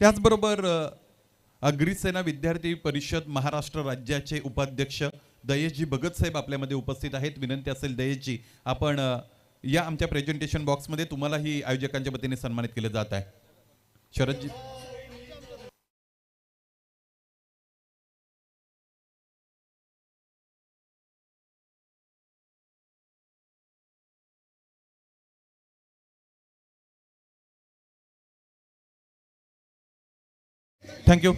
त्याचबरोबर अग्रिसेना विद्यार्थी परिषद महाराष्ट्र राज्याचे उपाध्यक्ष दयेशजी भगत साहेब आपल्यामध्ये उपस्थित आहेत. विनंती असेल दयेशजी, आपण या आमच्या प्रेझेंटेशन बॉक्समध्ये तुम्हालाही आयोजकांच्या वतीने सन्मानित केले जात आहे. शरदजी, थँक्यू.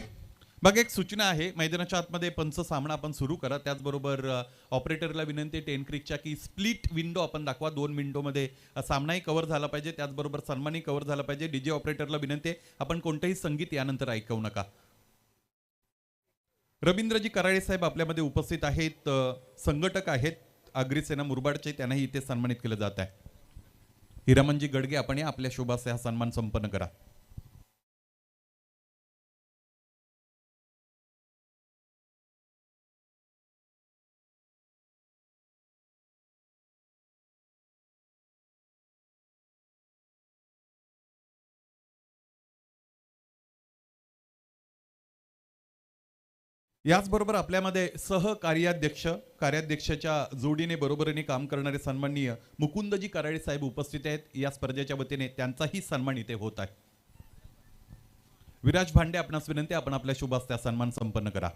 बघा, एक सूचना आहे, मैदानाच्या आतमध्ये पंच सामना आपण सुरू करा. त्याचबरोबर ऑपरेटरला विनंती, 10 क्रिकच्या की स्प्लिट विंडो आपण दाखवा. 2 मिनिटोमध्ये सामनाही कव्हर झाला पाहिजे, त्याचबरोबर सन्मानही कव्हर झाला पाहिजे. डीजे ऑपरेटरला विनंती, आपण कोणतेही संगीत यानंतर ऐकवू नका. रवींद्रजी कराळे साहेब आपल्यामध्ये उपस्थित आहेत, संघटक आहेत अग्रिसेना मुरबाडचे, त्यांनाही इथे सन्मानित केलं जात आहे. हिरामनजी गडगे, आपण या आपल्या शोभासे हा सन्मान संपन्न करा. याचबरोबर आपल्यामध्ये सहकार्याध्यक्ष, कार्याध्यक्षाच्या जोडीने बरोबरीने काम करणारे सन्माननीय मुकुंदजी कराळे साहेब उपस्थित आहेत. या स्पर्धेच्या वतीने त्यांचाही सन्मान इथे होत आहे. विराज भांडे, आपणास विनंती, आपण आपल्या शुभ हस्ते सन्मान संपन्न करा.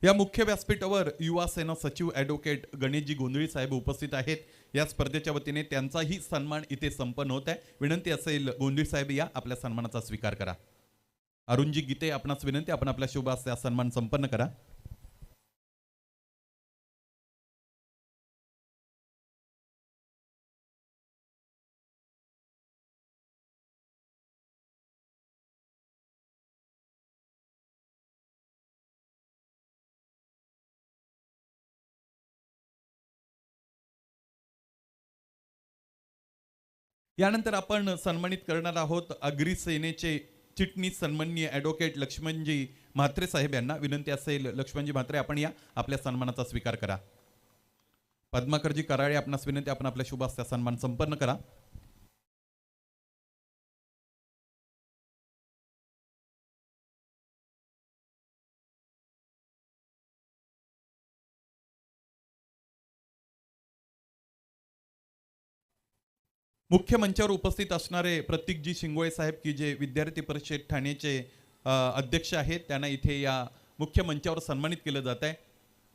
या मुख्य व्यासपीठावर युवा सेना सचिव ॲडव्होकेट गणेशजी गोंधळी साहेब उपस्थित आहेत. या स्पर्धेच्या वतीने त्यांचाही सन्मान इथे संपन्न होत आहे. विनंती असेल गोंधळी साहेब, या आपल्या सन्मानाचा स्वीकार करा. अरुणजी गीते, आपणास विनंती, आपण आपल्या शुभ हस्ते सन्मान संपन्न करा. यानंतर आपण सन्मानित करणार आहोत अग्रिसेनेचे चिटणीस सन्माननीय ॲडव्होकेट लक्ष्मणजी म्हात्रे साहेब यांना. विनंती असेल लक्ष्मणजी म्हात्रे, आपण या आपल्या सन्मानाचा स्वीकार करा. पद्माकरजी कराळे, आपणास विनंती, आपण आपल्या शुभ हस्ते सन्मान संपन्न करा. मुख्य मंचावर उपस्थित असणारे प्रतीकजी शिंगोळे साहेब, की जे विद्यार्थी परिषद ठाण्याचे अध्यक्ष आहेत, त्यांना इथे या मुख्य मंचावर सन्मानित केलं जात आहे.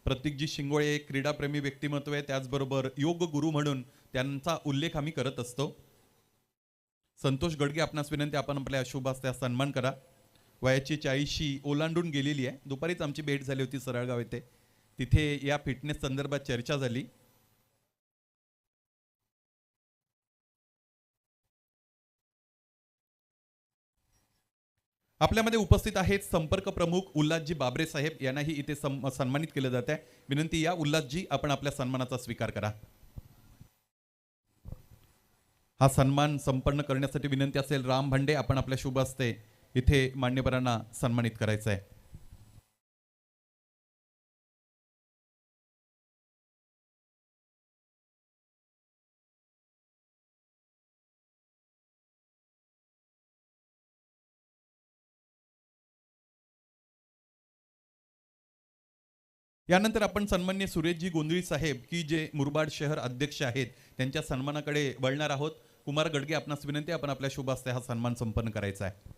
प्रतीकजी शिंगोळे एक क्रीडाप्रेमी व्यक्तिमत्व आहे, त्याचबरोबर योग गुरु म्हणून त्यांचा उल्लेख आम्ही करत असतो. संतोष गडगे, आपणास विनंती, आपण आपल्या शुभ हस्ते सन्मान करा. वयाची 40शी ओलांडून गेलेली आहे. दुपारीच आमची भेट झाली होती सरळगाव येथे, तिथे या फिटनेस संदर्भात चर्चा झाली. आपल्यामध्ये उपस्थित आहेत संपर्क प्रमुख उल्हासजी बाबरे साहेब, यांनाही इथे सन्मानित केलं जात आहे. विनंती, या उल्हासजी, आपण आपल्या सन्मानाचा स्वीकार करा. हा सन्मान संपन्न करण्यासाठी विनंती असेल राम भांडे, आपण आपल्या शुभ हस्ते इथे मान्यवरांना सन्मानित करायचं आहे. यानंतर आपण सन्माननीय सुरेशजी गोंधळी साहेब, की जे मुरबाड शहर अध्यक्ष आहेत, त्यांच्या सन्मानाकडे वळणार आहोत. कुमार गडगे, आपणास विनंती, आपण आपल्या शुभ हस्ते हा सन्मान संपन्न करायचा आहे.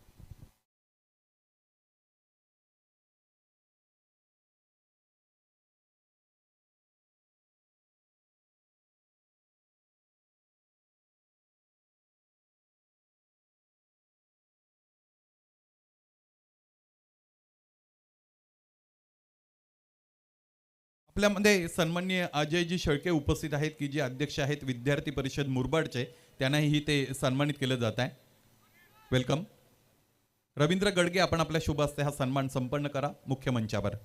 आपल्यामध्ये सन्माननीय अजयजी शेळके उपस्थित आहेत, की जे अध्यक्ष आहेत विद्यार्थी परिषद मुरबाडचे, त्यांनाही ते सन्मानित केलं जात आहे. वेलकम. रवींद्र गडगे, आपण आपल्या शुभ हस्ते हा सन्मान संपन्न करा मुख्य मंचावर.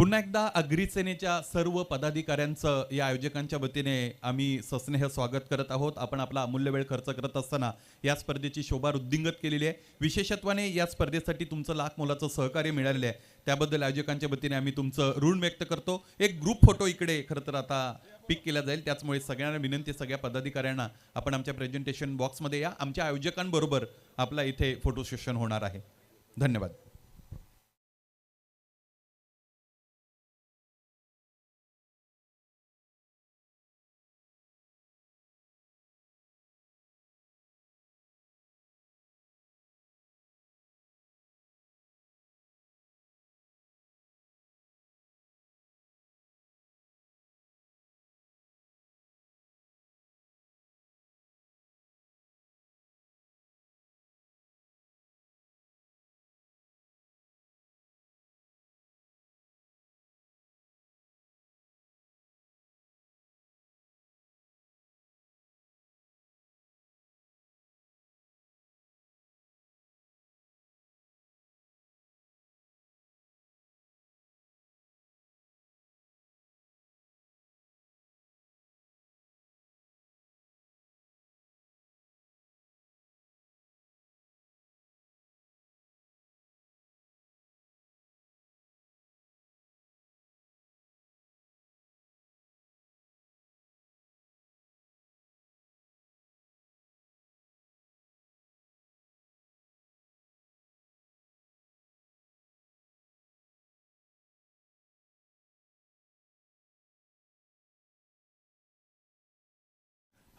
पुन्हा एकदा अग्री सेनेच्या सर्व पदाधिकाऱ्यांचं या आयोजकांच्या वतीने आम्ही सस्नेह स्वागत करत आहोत. आपण आपला अमूल्य वेळ खर्च करत असताना या स्पर्धेची शोभा वृद्धिंगत केलेली आहे. विशेषत्वाने या स्पर्धेसाठी तुमचं लाख मोलाचं सहकार्य मिळालेलं आहे, त्याबद्दल आयोजकांच्या वतीने आम्ही तुमचं ऋण व्यक्त करतो. एक ग्रुप फोटो इकडे खरं तर आता पिक केला जाईल, त्याचमुळे सगळ्यांना विनंती, सगळ्या पदाधिकाऱ्यांना आपण आमच्या प्रेझेंटेशन बॉक्समध्ये या. आमच्या आयोजकांबरोबर आपला इथे फोटो सेशन होणार आहे. धन्यवाद.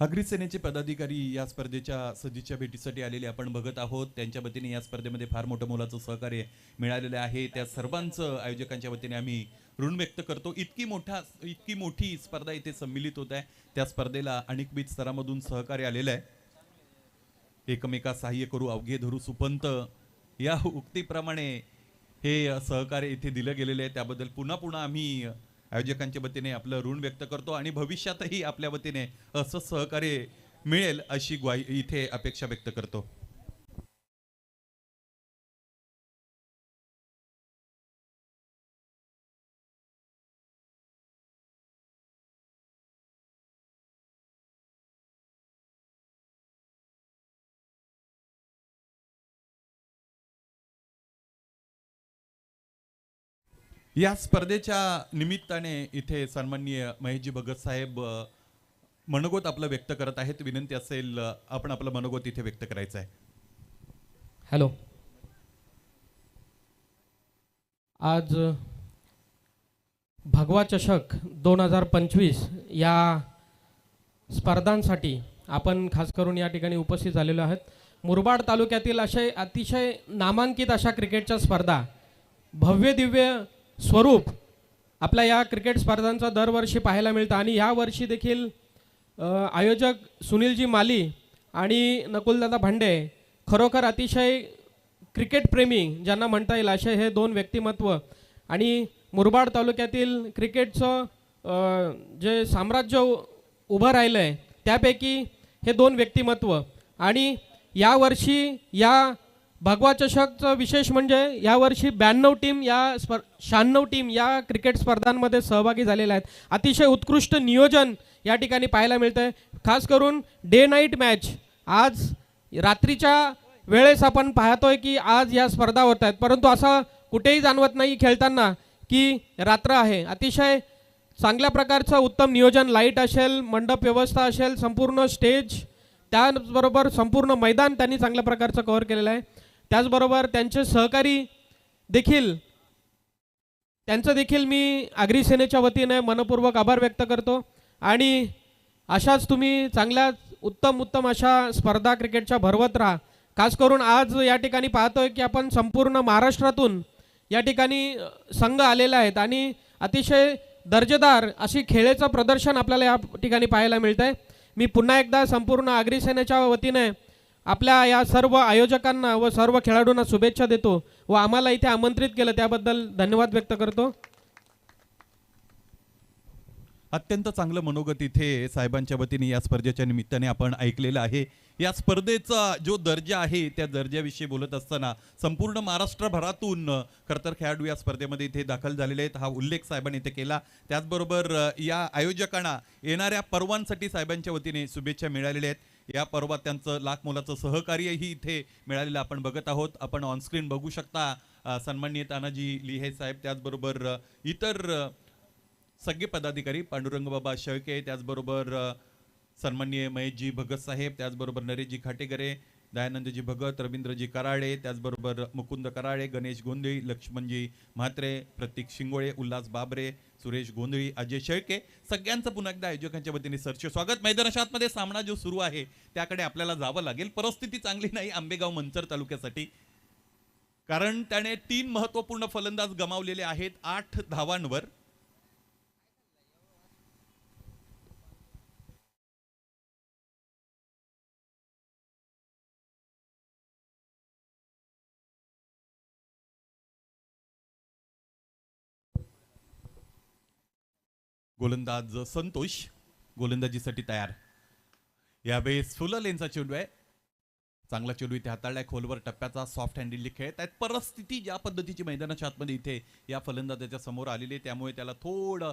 अग्री सेनेचे पदाधिकारी या स्पर्धेच्या सदिच्छा भेटीसाठी आलेले आपण बघत आहोत. त्यांच्या वतीने या स्पर्धेमध्ये फार मोठं मोलाचं सहकार्य मिळालेलं आहे. त्या सर्वांचं आयोजकांच्या वतीने आम्ही ऋण व्यक्त करतो. इतकी मोठी स्पर्धा इथे सम्मिलित होत आहे. त्या स्पर्धेला अनेकविध स्तरामधून सहकार्य आलेलं आहे. एकमेका सहाय्य करू अवघे धरू सुपंत या उक्तीप्रमाणे हे सहकार्य इथे दिलं गेलेलं आहे. त्याबद्दल पुन्हा पुन्हा आम्ही आयोजकांच्या वतीने आपलं ऋण व्यक्त करतो आणि भविष्यातही आपल्या वतीने असं सहकार्य मिळेल अशी ग्वाही इथे अपेक्षा व्यक्त करतो. या स्पर्धेच्या निमित्ताने इथे सन्माननीय महेशजी भगत साहेब मनोगत आपलं व्यक्त करत आहेत. विनंती असेल आपण आपलं मनोगत इथे व्यक्त करायचं आहे. हॅलो. आज भगवा चषक 2025 या स्पर्धांसाठी आपण खास करून या ठिकाणी उपस्थित झालेलो आहोत. मुरबाड तालुक्यातील अतिशय नामांकित अशा क्रिकेटच्या स्पर्धा, भव्य दिव्य स्वरूप आपल्या या क्रिकेट स्पर्धांचा दरवर्षी पाहायला मिळतं आणि या वर्षी देखील आयोजक सुनीलजी माली आणि नकुलदादा भांडे खरोखर अतिशय क्रिकेटप्रेमी ज्यांना म्हणता येईल असे हे दोन व्यक्तिमत्व आणि मुरबाड तालुक्यातील क्रिकेटचं जे साम्राज्य उभं राहिलं आहे त्यापैकी हे दोन व्यक्तिमत्व. आणि यावर्षी या भगवा चषकचं विशेष म्हणजे यावर्षी 92 टीम 96 टीम या क्रिकेट स्पर्धांमध्ये सहभागी झालेल्या आहेत. अतिशय उत्कृष्ट नियोजन या ठिकाणी पाहायला मिळतं आहे. खास करून डे नाईट मॅच आज रात्रीच्या वेळेस आपण पाहतोय की आज या स्पर्धा होत आहेत, परंतु असं कुठेही जाणवत नाही खेळताना की रात्र आहे. अतिशय चांगल्या प्रकारचं उत्तम नियोजन, लाईट असेल, मंडप व्यवस्था असेल, संपूर्ण स्टेज, त्याचबरोबर संपूर्ण मैदान त्यांनी चांगल्या प्रकारचं कव्हर केलेलं आहे. त्याचबरोबर त्यांचे सहकारी देखील मी अग्री सेनेच्या वतीने मनपूर्वक आभार व्यक्त करतो. आणि अशाच तुम्ही चांगल्या उत्तम अशा स्पर्धा क्रिकेटच्या भरवत राहा. खास करून आज या ठिकाणी पाहतोय की आपण संपूर्ण महाराष्ट्रातून या ठिकाणी संघ आलेले आहेत आणि अतिशय दर्जेदार अशी खेळाचं प्रदर्शन आपल्याला या ठिकाणी पाहायला मिळतंय. मी पुन्हा एकदा संपूर्ण अग्री सेनेच्या वतीने आपल्या या सर्व आयोजकांना व सर्व खेळाडूंना शुभेच्छा देतो व आम्हाला इथे आमंत्रित केलं त्याबद्दल धन्यवाद व्यक्त करतो. अत्यंत चांगलं मनोगत इथे साहेबांच्या वतीने या स्पर्धेच्या निमित्ताने आपण ऐकलेलं आहे. या स्पर्धेचा जो दर्जा आहे त्या दर्जाविषयी बोलत असताना संपूर्ण महाराष्ट्रभरातून खरं तर खेळाडू या स्पर्धेमध्ये इथे दाखल झालेले आहेत, हा उल्लेख साहेबांनी इथे केला. त्याचबरोबर या आयोजकांना येणाऱ्या पर्वांसाठी साहेबांच्या वतीने शुभेच्छा मिळालेल्या आहेत. या पर्वात त्यांचं लाख मोलाचं सहकार्यही इथे मिळालेलं आपण बघत आहोत. आपण ऑनस्क्रीन बघू शकता सन्माननीय तानाजी लिहे साहेब, त्याचबरोबर इतर सगळे पदाधिकारी, पांडुरंग बाबा शेळके, त्याचबरोबर सन्माननीय महेशजी भगत साहेब, त्याचबरोबर नरेशजी खाटेकरे, दयानंदजी भगत, रवींद्रजी कराळे, त्याचबरोबर मुकुंद कराळे, गणेश गोंधळी, लक्ष्मणजी म्हात्रे, प्रतीक शिंगोळे, उल्हास बाबरे, सुरेश गोंधळी, अजय शेळके, सगळ्यांचं पुन्हा एकदा आयोजकांच्या वतीने सरचे स्वागत. मैदानाच्या आतमध्ये सामना जो सुरू आहे त्याकडे आपल्याला जावं लागेल. परिस्थिती चांगली नाही आंबेगाव मंचर तालुक्यासाठी, कारण त्याने 3 महत्वपूर्ण फलंदाज गमावलेले आहेत 8 धावांवर. गोलंदाज संतोष गोलंदाजीसाठी तयार. यावेळेस फुल लेनचा चेंडू आहे, चांगला चेंडू इथे हाताळलाय, खोलवर टप्प्याचा सॉफ्ट हँडली खेळत आहेत. परिस्थिती ज्या पद्धतीची मैदानाच्या आतमध्ये इथे या फलंदाजाच्या समोर आलेली आहे त्यामुळे त्याला थोडं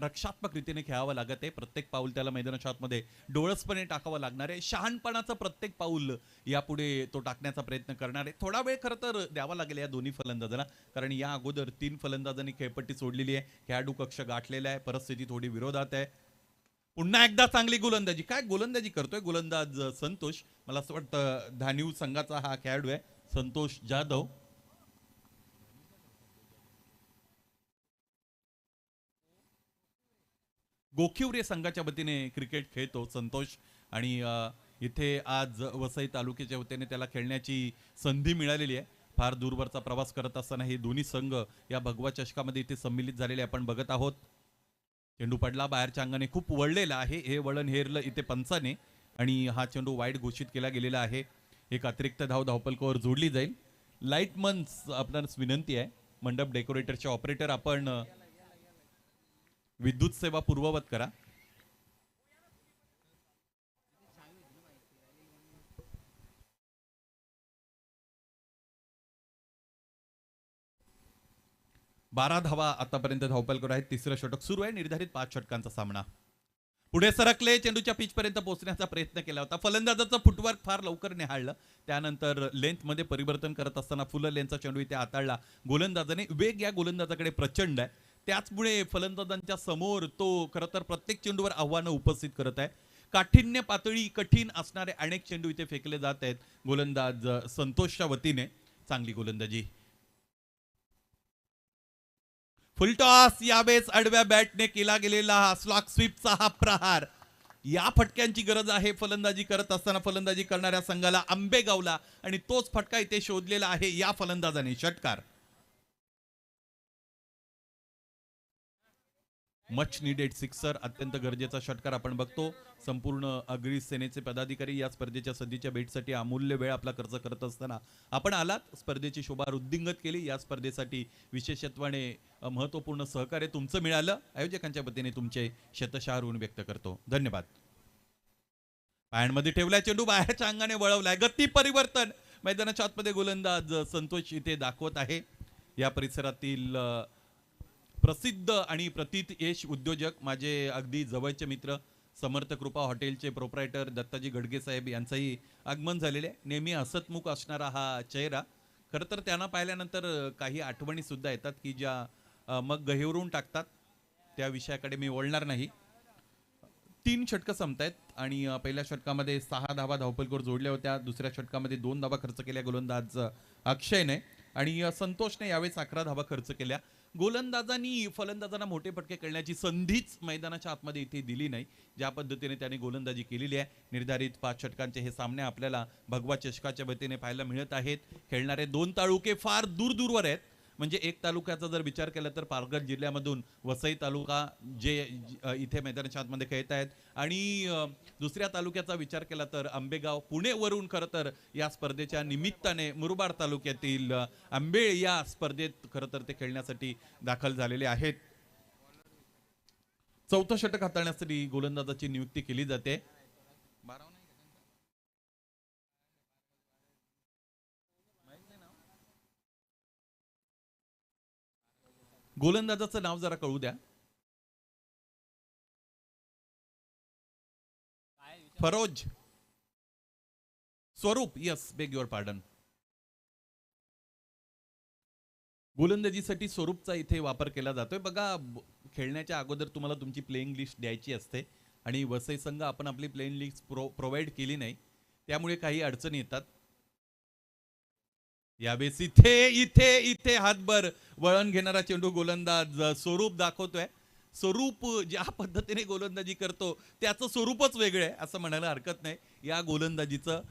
रक्षात्मक रीतीने खेळावं लागत आहे. प्रत्येक पाऊल त्याला मैदानाच्या आतमध्ये डोळसपणे टाकावं लागणार आहे. शहाणपणाचं प्रत्येक पाऊल यापुढे तो टाकण्याचा प्रयत्न करणार आहे. थोडा वेळ खरं तर द्यावा लागेल या दोन्ही फलंदाजांना, कारण या अगोदर 3 फलंदाजांनी खेळपट्टी सोडलेली आहे, खेळाडू कक्ष गाठलेला आहे, परिस्थिती थोडी विरोधात आहे. पुन्हा एकदा चांगली गोलंदाजी, काय गोलंदाजी करतोय गोलंदाज संतोष. मला असं वाटतं धानिव संघाचा हा खेळाडू आहे संतोष जाधव. गोखिवरे संघाच्या वतीने क्रिकेट खेळतो संतोष आणि इथे आज वसई तालुक्याच्या वतीने त्याला खेळण्याची संधी मिळालेली आहे. फार दूरवरचा प्रवास करत असताना हे दोन्ही संघ या भगवा चषकामध्ये इथे सम्मिलित झालेले आपण बघत आहोत. चेंडू पडला बाहेरच्या अंगाने, खूप वळलेला आहे, हे वळण हेरलं इथे पंचाने आणि हा चेंडू वाईड घोषित केला गेलेला आहे. एक अतिरिक्त धाव धावपलकावर जोडली जाईल. लाईटमन्स आपणास विनंती आहे, मंडप डेकोरेटरचे ऑपरेटर आपण विद्युत सेवा पूर्ववत करा. बारा धावा आतापर्यंत धावपलकर आहेत. तिसरं षटक सुरू आहे. निर्धारित 5 षटकांचा सामना. पुढे सरकले, चेंडूच्या पिच पर्यंत पोहोचण्याचा प्रयत्न केला होता. फलंदाजाचं फुटवर्क फार लवकर निहाळलं, त्यानंतर लेंथ मध्ये परिवर्तन करत असताना फुल लेंथचा चेंडू इथे हाताळला गोलंदाजाने. वेग या गोलंदाजाकडे प्रचंड आहे, त्याचमुळे फलंदाजांच्या समोर तो खरं तर प्रत्येक चेंडूवर आव्हानं उपस्थित करत आहे. काठिण्य पातळी कठीण असणारे अनेक चेंडू इथे फेकले जात आहेत गोलंदाज संतोषच्या वतीने. चांगली गोलंदाजी. फुलटॉस, यावेळेस आडव्या बॅटने केला गेलेला हा स्लॉग स्वीपचा हा प्रहार. या फटक्यांची गरज आहे फलंदाजी करत असताना फलंदाजी करणाऱ्या संघाला आंबेगावला, आणि तोच फटका इथे शोधलेला आहे या फलंदाजाने. षटकार. मच नीडेड सिक्सर, अत्यंत गरजेचा षटकार आपण बघतो. संपूर्ण अग्री सेनेचे पदाधिकारी या स्पर्धेच्या सध्याच्या भेटीसाठी अमूल्य वेळ आपला खर्च करत असताना आपण आलात, स्पर्धेची शोभा वृद्धिंगत केली. या स्पर्धेसाठी विशेषत्वाने महत्त्वपूर्ण सहकार्य तुमचं मिळालं. आयोजकांच्या वतीने तुमचे शतशः ऋण व्यक्त करतो. धन्यवाद. पायांमध्ये ठेवलाय चेंडू, बाहेरच्या अंगाने वळवलाय. गती परिवर्तन मैदानाच्या आतमध्ये गोलंदाज संतोष इथे दाखवत आहे. या परिसरातील प्रसिद्ध आणि प्रतीत यश उद्योजक, माझे अगदी जवळचे मित्र, समर्थ कृपा हॉटेलचे प्रोप्रायटर दत्ताजी गडगे साहेब यांचंही आगमन झालेले आहे. नेहमी हसतमुख असणारा हा चेहरा. खरं तर त्यांना पाहिल्यानंतर काही आठवणी सुद्धा येतात की ज्या मग गहिवरून टाकतात. त्या विषयाकडे मी वळणार नाही. 3 षटकं संपतायत आणि पहिल्या षटकामध्ये 6 धावा धावपलकर जोडल्या होत्या. दुसऱ्या षटकामध्ये 2 धावा खर्च केल्या गोलंदाज अक्षयने, आणि संतोषने यावेळेस 11 धावा खर्च केल्या. गोलंदाजांनी फलंदाजांना मोठे फटके खेळण्याची संधीच मैदानाच्या आतमध्ये इथे दिली नाही. ज्या पद्धतीने त्याने गोलंदाजी केलेली आहे. निर्धारित 5 षटकांचे हे सामने आपल्याला भगवा चषकाच्या वतीने पाहायला मिळत आहेत. खेळणारे 2 तालुके फार दूरवर आहेत. म्हणजे एक तालुक्याचा जर विचार केला तर पालघर जिल्ह्यामधून वसई तालुका जे इथे मैदानाच्या आतमध्ये खेळत आहेत, आणि दुसऱ्या तालुक्याचा विचार केला तर आंबेगाव पुणेवरून खरं तर या स्पर्धेच्या निमित्ताने मुरबाड तालुक्यातील आंबेळ या स्पर्धेत खरं तर ते खेळण्यासाठी दाखल झालेले आहेत. चौथं षटक हाताळण्यासाठी गोलंदाजाची नियुक्ती केली जाते. गोलंदाजाचं नाव जरा कळू द्या. Feroz Swaroop. Yes, beg your pardon. गोलंदाजीसाठी स्वरूपचा इथे वापर केला जातोय. बघा, खेळण्याच्या अगोदर तुम्हाला तुमची प्लेइंग लिस्ट द्यायची असते आणि वसई संघ आपण आपली प्लेइंग लिस्ट प्रोव्हाइड केली नाही, त्यामुळे काही अडचणी येतात. यावेळेस इथे इथे इथे हातभर वळण घेणारा चेंडू गोलंदाज स्वरूप दाखवतोय. स्वरूप ज्या पद्धतीने गोलंदाजी करतो त्याचं स्वरूपच वेगळं आहे असं म्हणायला हरकत नाही. या गोलंदाजीचं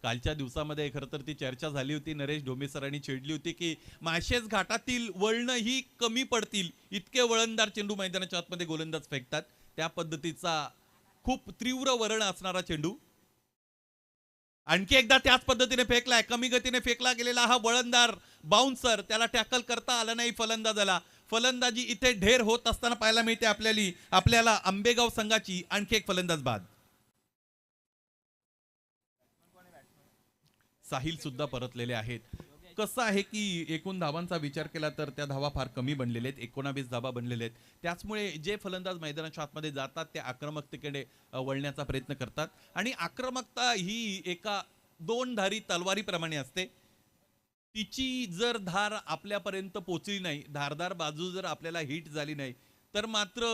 कालच्या दिवसामध्ये खरं तर ती चर्चा झाली होती. नरेश ढोंबे सरांनी छेडली होती की माळशेज घाटातील वळणं ही कमी पडतील, इतके वळणदार चेंडू मैदानाच्या आतमध्ये गोलंदाज फेकतात. त्या पद्धतीचा खूप तीव्र वळण असणारा चेंडू आणखी एकदा त्याच पद्धतीने फेकलाय. कमी गतीने फेकला गेलेला हा वळणदार बाउन्सर, त्याला टॅकल करता आला नाही फलंदाजाला. फलंदाजी इथे ढेर होत असताना पाहायला मिळते आपल्याला आंबेगाव संघाची. आणखी एक फलंदाज बाद. साहिल सुद्धा परतलेले आहेत. कसं आहे की एकूण धावांचा विचार केला तर त्या धावा फार कमी बनलेले आहेत. 19 धावा बनलेले आहेत. त्याचमुळे जे फलंदाज मैदानाच्या आतमध्ये जातात ते आक्रमकतेकडे वळण्याचा प्रयत्न करतात आणि आक्रमकता ही एका दोन धारी तलवारीप्रमाणे असते. तिची जर धार आपल्यापर्यंत पोचली नाही, धारदार बाजू जर आपल्याला हिट झाली नाही तर मात्र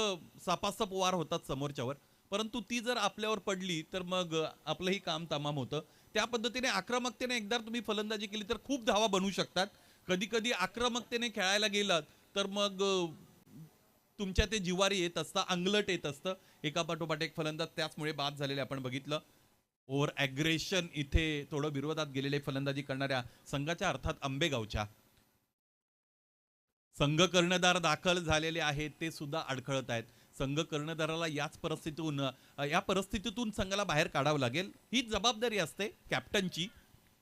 सापासप वार होतात समोरच्यावर. परंतु ती जर आपल्यावर पडली तर मग आपलंही काम तमाम होतं. त्या पद्धतीने आक्रमकतेने एकदा तुम्ही फलंदाजी केली तर खूप धावा बनवू शकतात. कधी कधी आक्रमकतेने खेळायला गेलात तर मग तुमच्या ते जिवारी येत असतं, अंगलट येत असतं. एका पाठोपाठ एक फलंदाज त्याचमुळे बाद झालेले आपण बघितलं. ओव्हर ॲग्रेशन इथे थोडं विरोधात गेलेले फलंदाजी करणाऱ्या संघाच्या अर्थात आंबेगावच्या. संघ कर्णधार दाखल झालेले आहेत, ते सुद्धा अडखळत आहेत. संघ कर्णधाराला या परिस्थितीतून संघाला बाहेर काढावं लागेल. ही जबाबदारी असते कॅप्टनची.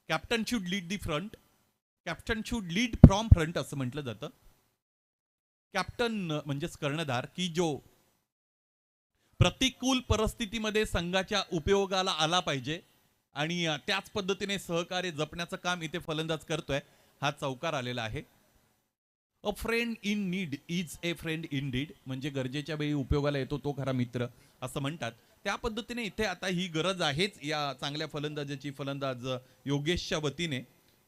Captain should lead the front, captain should lead from front असं म्हटलं जातं. कॅप्टन म्हणजेच कर्णधार की जो प्रतिकूल परिस्थितीमध्ये संघाच्या उपयोगाला आला पाहिजे आणि त्याच पद्धतीने सहकार्य जपण्याचं काम इथे फलंदाज करतोय. हा चौकार आलेला आहे. अ friend in need is a friend in deed, म्हणजे गरजेच्या वेळी उपयोगाला येतो तो खरा मित्र असं म्हणतात. त्या पद्धतीने इथे आता ही गरज आहेच या चांगल्या फलंदाजाची. फलंदाज योगेशच्या वतीने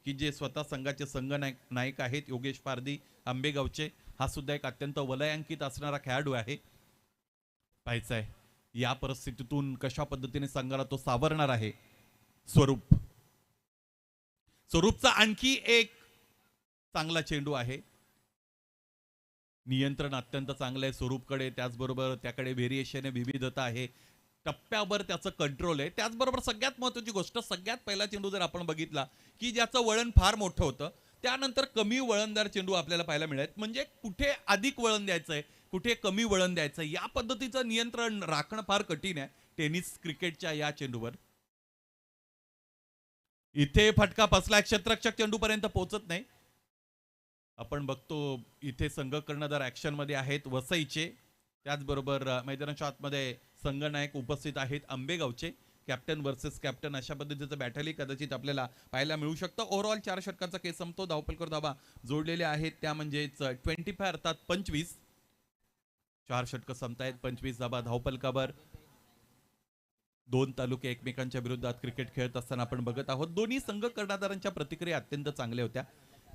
की जे स्वतः संघाचे संघ नायक आहेत, योगेश पारधी आंबेगावचे. हा सुद्धा एक अत्यंत वलयांकित असणारा खेळाडू आहे. पाहायचं आहे या परिस्थितीतून कशा पद्धतीने संघाला तो सावरणार आहे. स्वरूपचा आणखी एक चांगला चेंडू आहे. नियंत्रण अत्यंत चांगलं आहे स्वरूपकडे. त्याचबरोबर त्याकडे व्हेरिएशन आहे, विविधता आहे. टप्प्यावर त्याचं कंट्रोल आहे. त्याचबरोबर सगळ्यात महत्त्वाची गोष्ट, सगळ्यात पहिला चेंडू जर आपण बघितला की ज्याचं वळण फार मोठं होतं, त्यानंतर कमी वळणदार चेंडू आपल्याला पाहायला मिळाले. म्हणजे कुठे अधिक वळण द्यायचंय, कुठे कमी वळण द्यायचंय, या पद्धतीचं नियंत्रण राखणं फार कठीण आहे टेनिस क्रिकेटच्या या चेंडूवर. इथे फटका फसला, क्षेत्ररक्षक चेंडूपर्यंत पोहोचत नाही. आपण बघतो इथे संघ कर्णधार ऍक्शन मध्ये आहेत वसईचे. त्याचबरोबर मैदानाच्या आतमध्ये संघनायक उपस्थित आहेत आंबेगावचे. कॅप्टन वर्सेस कॅप्टन अशा पद्धतीचं बॅटलही कदाचित आपल्याला पाहायला मिळू शकतं. ओव्हरऑल 4 षटकांचा केस संपतो. धावपलकर धावा जोडलेल्या आहेत त्या म्हणजेच 25 अर्थात 25. 4 षटकं संपतायत, 25 धावा धावपलकावर. 2 तालुके एकमेकांच्या विरोधात क्रिकेट खेळत असताना आपण बघत आहोत. दोन्ही संघ कर्णधारांच्या प्रतिक्रिया अत्यंत चांगल्या होत्या.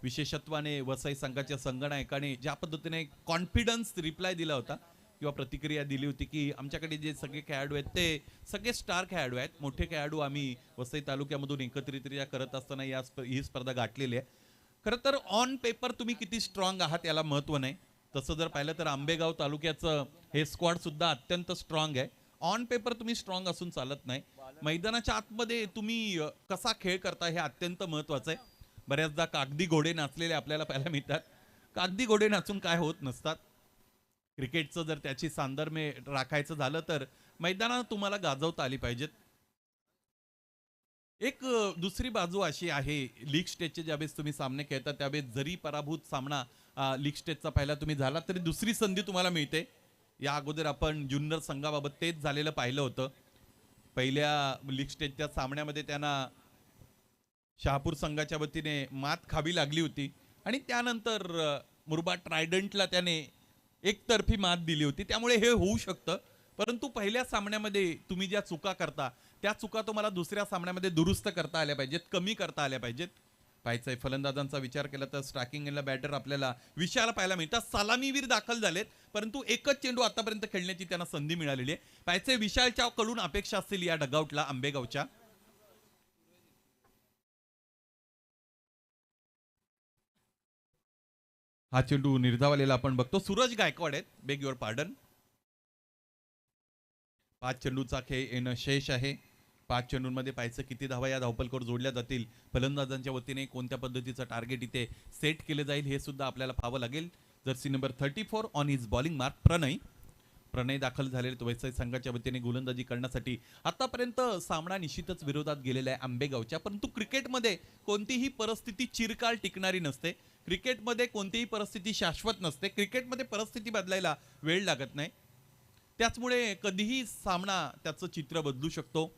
विशेषत्वाने वसई संघाच्या संघनायकाने ज्या पद्धतीने कॉन्फिडन्स रिप्लाय दिला होता किंवा प्रतिक्रिया दिली होती की आमच्याकडे जे सगळे खेळाडू आहेत ते सगळे स्टार खेळाडू आहेत, मोठे खेळाडू आम्ही वसई तालुक्यामधून एकत्रितरित्या करत असताना ही स्पर्धा गाठलेली आहे. खरं तर ऑन पेपर तुम्ही किती स्ट्रॉंग आहात याला महत्त्व नाही. तसं जर पाहिलं तर आंबेगाव तालुक्याचं हे स्क्वॉड सुद्धा अत्यंत स्ट्रॉंग आहे. ऑन पेपर तुम्ही स्ट्रॉंग असून चालत नाही. मैदानाच्या आतमध्ये तुम्ही कसा खेळ करता हे अत्यंत महत्त्वाचं आहे. बऱ्याचदा कागदी घोडे नाचलेले आपल्याला पाहायला मिळतात. कागदी घोडे नाचून काय होत नसतात. क्रिकेटचं जर त्याची सांदर्म्य राखायचं झालं तर मैदानात तुम्हाला गाजवता आली पाहिजेत. एक दुसरी बाजू अशी आहे, लीग स्टेजचे ज्यावेळेस तुम्ही सामने खेळता त्यावेळेस जरी पराभूत सामना लीग स्टेजचा पहिला तुम्ही झाला तरी दुसरी संधी तुम्हाला मिळते. या अगोदर आपण जुन्नर संघाबाबत तेच झालेलं पाहिलं होतं. पहिल्या लीग स्टेजच्या सामन्यामध्ये त्यांना शहापूर संघाच्या वतीने मात खावी लागली होती आणि त्यानंतर मुरबाड ट्रायडंटला त्याने एकतर्फी मात दिली होती. त्यामुळे हे होऊ शकतं, परंतु पहिल्या सामन्यामध्ये तुम्ही ज्या चुका करता त्या चुका तुम्हाला दुसऱ्या सामन्यामध्ये दुरुस्त करता आल्या पाहिजेत, कमी करता आल्या पाहिजेत. पाहायचंय फलंदाजांचा विचार केला तर स्ट्रायकिंग एंडला बॅटर आपल्याला विशाल पाहायला मिळतात. सलामीवीर दाखल झालेत, परंतु एकच चेंडू आतापर्यंत खेळण्याची त्यांना संधी मिळालेली आहे. पाहायचंय विशालच्या कडून अपेक्षा असतील या डगआउटला आंबेगावच्या. हा चेंडू निर्धावलेला आपण बघतो. सूरज गायकवाड आहेत, बेग युअर पार्डन. 5 चेंडूचा खेळ येणं शेष आहे. 5 चेंडूंमध्ये पाहायचं किती धावा या धावपलकर जोडल्या जातील, फलंदाजांच्या वतीने कोणत्या पद्धतीचं टार्गेट इथे सेट केलं जाईल हे सुद्धा आपल्याला पाहावं लागेल. Jersey number 34 on his bowling mark Pranay दाखल झालेले वैसई संघाच्या वतीने गोलंदाजी करण्यासाठी. आतापर्यंत सामना निश्चितच विरोधात गेलेला आहे आंबेगावच्या, परंतु क्रिकेटमध्ये कोणतीही परिस्थिती चिरकाल टिकणारी नसते. क्रिकेटमध्ये कोणतीही परिस्थिती शाश्वत नसते. क्रिकेटमध्ये परिस्थिती बदलायला वेळ लागत नाही, त्याचमुळे कधीही सामना त्याचं चित्र बदलू शकतो.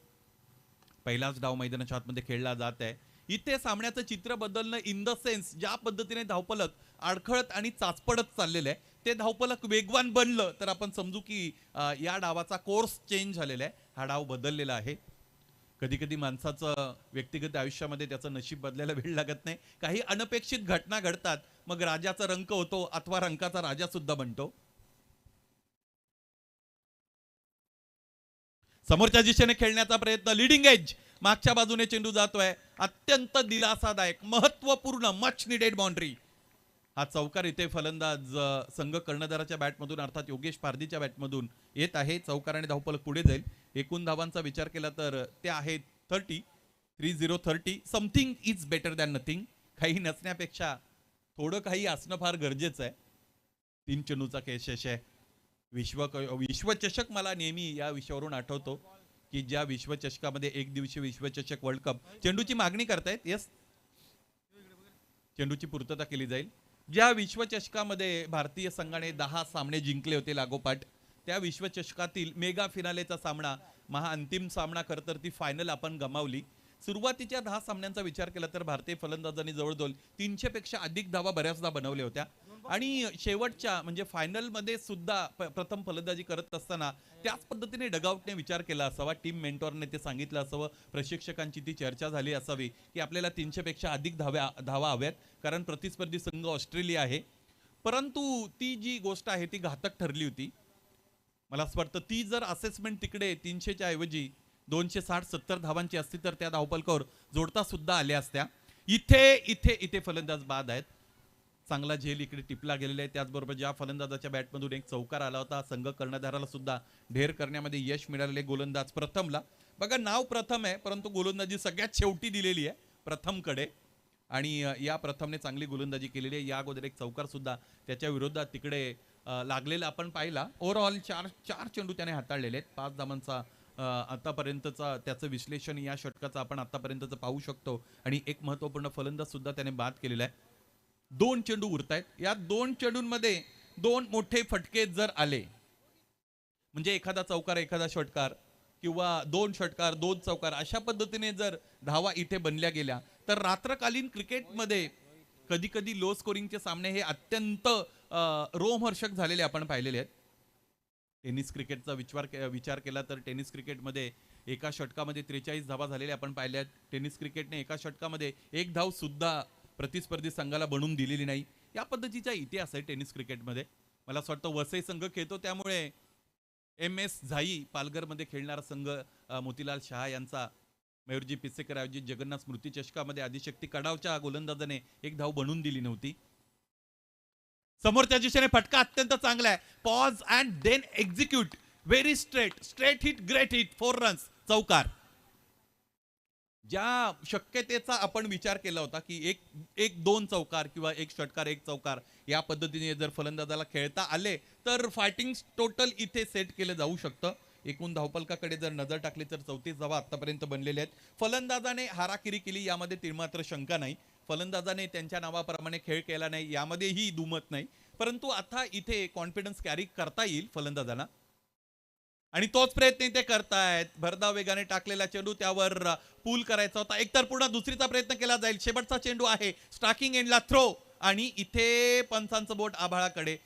पहिलाच डाव मैदानाच्या आतमध्ये खेळला जात आहे. इथे सामन्याचं चित्र बदलणं इन द सेन्स ज्या पद्धतीने धावपलक अडखळत आणि चाचपडत चाललेलं आहे, ते धावपलक वेगवान बनलं तर आपण समजू की या डावाचा कोर्स चेंज झालेला आहे, हा डाव बदललेला आहे. कधी कधी माणसाचं व्यक्तिगत आयुष्यामध्ये त्याचं नशीब बदलायला वेळ लागत नाही. काही अनपेक्षित घटना घडतात, मग राजाचा रंक होतो अथवा रंकाचा राजा सुद्धा बनतो. समोरच्या दिशेने खेळण्याचा प्रयत्न, लिडिंग एज, मागच्या बाजूने चेंडू जातोय. अत्यंत दिलासादायक, महत्वपूर्ण, मच निडेड बाउंड्री. हा चौकार इथे फलंदाज संघ कर्णधाराच्या बॅटमधून अर्थात योगेश पारधीच्या बॅटमधून येत आहे. चौकाराने धावपलक पुढे जाईल. एकूण धावांचा विचार केला तर ते आहेत 30. Something is better than nothing. काही नसण्यापेक्षा थोडं काही असणं फार गरजेचं आहे. 3 चेंडूचा केशेष आहे. विश्वचषक मला नेहमी या विषयावरून आठवतो की ज्या विश्वचषकामध्ये एक दिवसीय विश्वचषक वर्ल्ड कप, चेंडूची मागणी करतायत, यस, चेंडूची पूर्तता केली जाईल. ज्या विश्वचषकामध्ये भारतीय संघाने 10 सामने जिंकले होते लागोपाठ, त्या विश्वचषकातील मेगा फिनालेचा सामना, महाअंतिम सामना खरं तर ती फायनल आपण गमावली. सुरुवातीच्या 10 सामन्यांचा विचार केला तर भारतीय फलंदाजांनी जवळजवळ 300 पेक्षा अधिक धावा बऱ्याचदा बनवल्या होत्या आणि शेवटच्या म्हणजे फायनल मध्ये सुद्धा प्रथम फलंदाजी करत असताना त्याच पद्धतीने डगआउटने विचार केला असावा. टीम मेंटॉरने ते सांगितलं असावं, प्रशिक्षकांची ती चर्चा झाली असावी की आपल्याला 300 पेक्षा अधिक धावा हव्यात, कारण प्रतिस्पर्धी संघ ऑस्ट्रेलिया आहे. परंतु ती जी गोष्ट आहे ती घातक ठरली होती. मला असं वाटतं ती जर असेसमेंट तिकडे 300च्या ऐवजी 260-70 धावांची असती तर त्या धावपलकावर जोडता सुद्धा आल्या असत्या. इथे फलंदाज बाद आहेत. चांगला झेल इकडे टिपला गेलेला आहे. त्याचबरोबर ज्या फलंदाजाच्या बॅटमधून एक चौकार आला होता, संघ कर्णधाराला सुद्धा ढेर करण्यामध्ये यश मिळालेले गोलंदाज प्रथमला. बघा नाव प्रथम आहे, परंतु गोलंदाजी सगळ्यात शेवटी दिलेली आहे प्रथमकडे आणि या प्रथमने चांगली गोलंदाजी केलेली आहे. या अगोदर एक चौकार सुद्धा त्याच्या विरोधात तिकडे लागलेला आपण पाहिला. ओव्हरऑल 4 चेंडू त्याने हाताळलेले आहेत. 5 धावांचा आतापर्यंतचा त्याचं विश्लेषण या षटकाचं आपण आतापर्यंतचं पाहू शकतो आणि एक महत्त्वपूर्ण फलंदाज सुद्धा त्याने बाद केलेला आहे. 2 चेंडू उरतायत. या 2 चेंडूंमध्ये 2 मोठे फटके जर आले म्हणजे एखादा चौकार एखादा षटकार किंवा 2 षटकार 2 चौकार अशा पद्धतीने जर धावा इथे बनल्या गेल्या तर रात्रकालीन क्रिकेटमध्ये कधी कधी लो स्कोरिंगचे सामने हे अत्यंत रोमहर्षक झालेले आपण पाहिलेले आहेत. टेनिस क्रिकेटचा विचार केला तर टेनिस क्रिकेटमध्ये एका षटकामध्ये 43 धावा झालेल्या आपण पाहिल्या आहेत. टेनिस क्रिकेटने एका षटकामध्ये 1 धाव सुद्धा प्रतिस्पर्धी संघाला बनवून दिलेली नाही. या पद्धतीचा इतिहास आहे टेनिस क्रिकेटमध्ये. मला असं वाटतं वसई संघ खेळतो त्यामुळे MS झाई पालघरमध्ये खेळणारा संघ मोतीलाल शहा यांचा मयूरजी पिसेकर आयोजित जगन्नाथ स्मृती चषकामध्ये आदिशक्ती कडावच्या गोलंदाजाने 1 धाव बनवून दिली नव्हती. समोरच्या दिशेने फटका अत्यंत चांगला आहे. Pause and then execute, very straight hit, great hit, 4 runs, चौकार. ज्या शक्यतेचा आपण विचार केला होता की एक 2 चौकार किंवा 1 षटकार 1 चौकार या पद्धतीने जर फलंदाजाला खेळता आले तर फायटिंग टोटल इथे सेट केलं जाऊ शकतं. एकूण धावपलकाकडे जर नजर टाकली तर 34 धावा आतापर्यंत बनलेल्या आहेत. फलंदाजाने हाराकिरी केली यामध्ये तीळमात्र शंका नाही. फलंदाजाने त्यांच्या नावाप्रमाणे खेळ केला नाही यामध्येही दुमत नाही. परंतु आता इथे कॉन्फिडन्स कॅरी करता येईल फलंदाजांना आणि तोच प्रयत्न ते करतायत. भरधाव वेगाने टाकलेला चेंडू त्यावर पूल करायचा होता. एकतर पुन्हा दुसरीचा प्रयत्न केला जाईल. शेवटचा चेंडू आहे स्ट्रायकिंग एंडला थ्रो आणि इथे पंचांचं बोट आभाळाकडे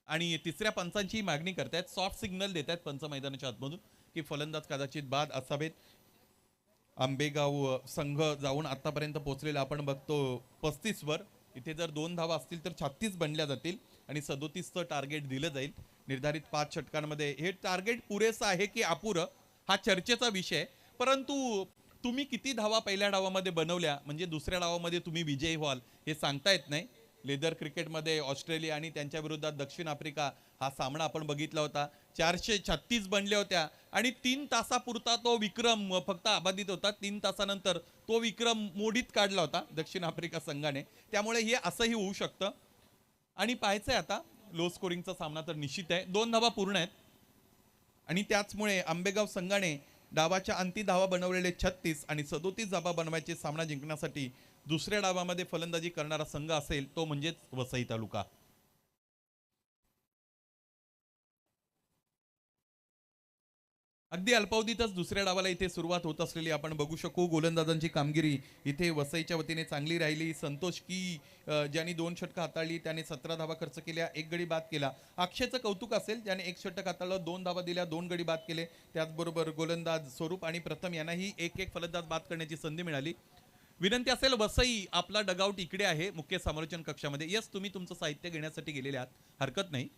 आणि तिसऱ्या पंचांची मागणी करतायत. सॉफ्ट सिग्नल देत आहेत पंच मैदानाच्या आतमधून की फलंदाज कदाचित बाद असावेत. आंबेगाव संघ जाऊन आतापर्यंत पोहोचलेला आपण बघतो 35 वर. इथे जर 2 धावा असतील तर 36 बनल्या जातील आणि 37चं टार्गेट दिलं जाईल. निर्धारित 5 षटकांमध्ये हे टार्गेट पुरेसं आहे की अपुरं हा चर्चेचा विषय. परंतु तुम्ही किती धावा पहिल्या डावामध्ये बनवल्या म्हणजे दुसऱ्या डावामध्ये तुम्ही विजयी व्हाल हे सांगता येत नाही. लेदर क्रिकेटमध्ये ऑस्ट्रेलिया आणि त्यांच्या विरोधात दक्षिण आफ्रिका हा सामना आपण बघितला होता. 436 बनल्या होत्या आणि 3 तासापुरता तो विक्रम फक्त अबाधित होता. 3 तासानंतर तो विक्रम मोडीत काढला होता दक्षिण आफ्रिका संघाने. त्यामुळे हे असंही होऊ शकतं आणि पाहायचंय आता लो स्कोरिंगचा सामना तर निश्चित आहे. 2 धावा पूर्ण आहेत आणि त्याचमुळे आंबेगाव संघाने डावाच्या अंती धावा बनवलेले 36 आणि 37 धावा बनवायचे सामना जिंकण्यासाठी दुसऱ्या डावामध्ये फलंदाजी करणारा संघ असेल तो म्हणजेच वसई तालुका. अगदी अल्पावधीतच दुसऱ्या डावाला इथे सुरुवात होत असलेली आपण बघू शकू. गोलंदाजांची कामगिरी इथे वसईच्या वतीने चांगली राहिली. संतोष की ज्यांनी 2 षटकं हाताळली त्याने 17 धावा खर्च केल्या, 1 गडी बाद केला. अक्षयचं कौतुक असेल ज्याने 1 षटक हाताळलं, 2 धावा दिल्या, 2 गडी बाद केले. त्याचबरोबर गोलंदाज स्वरूप आणि प्रथम यांनाही 1-1 फलंदाज बाद करण्याची संधी मिळाली. विनंती असेल वसई आपला डगआउट इकडे आहे मुख्य समालोचन कक्षामध्ये. यस तुम्ही तुमचं साहित्य घेण्यासाठी गेलेले आहात, हरकत नाही.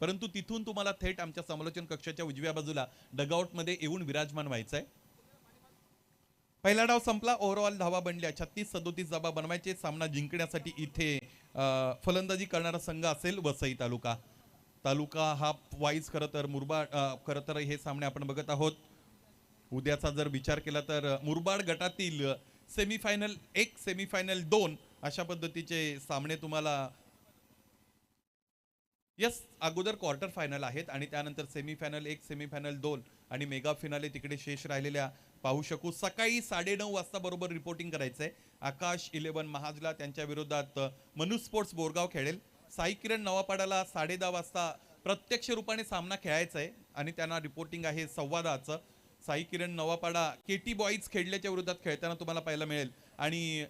परंतु तिथून तुम्हाला थेट आमच्या समालोचन कक्षाच्या उजव्या बाजूला डगआउटमध्ये येऊन विराजमान व्हायचं आहे. पहिला डाव संपला. ओव्हरऑल धावा बनल्या 36-37 धावा बनवायचे. सामना जिंकण्यासाठी इथे फलंदाजी करणारा संघ असेल वसई तालुका. तालुका हा वाईज खरं तर मुरबाड खरं तर हे सामने आपण बघत आहोत. उद्याचा जर विचार केला तर मुरबाड गटातील सेमीफायनल 1 सेमीफायनल 2 अशा पद्धतीचे सामने तुम्हाला यस अगोदर क्वार्टर फायनल आहेत आणि त्यानंतर सेमीफायनल 1 सेमीफायनल 2 आणि मेगा फिनाले तिकडे शेष राहिलेल्या पाहू शकू. सकाळी 9:30 वाजता बरोबर रिपोर्टिंग करायचंय. आकाश 11 महाजला त्यांच्या विरोधात मनु स्पोर्ट्स बोरगाव खेळेल. साई किरण नवापाडाला 10:30 वाजता प्रत्यक्ष रूपाने सामना खेळायचा आहे आणि त्यांना रिपोर्टिंग आहे 10:15चं. साई किरण नवापाडा केटी बॉईज खेळल्याच्या विरोधात खेळताना तुम्हाला पाहायला मिळेल आणि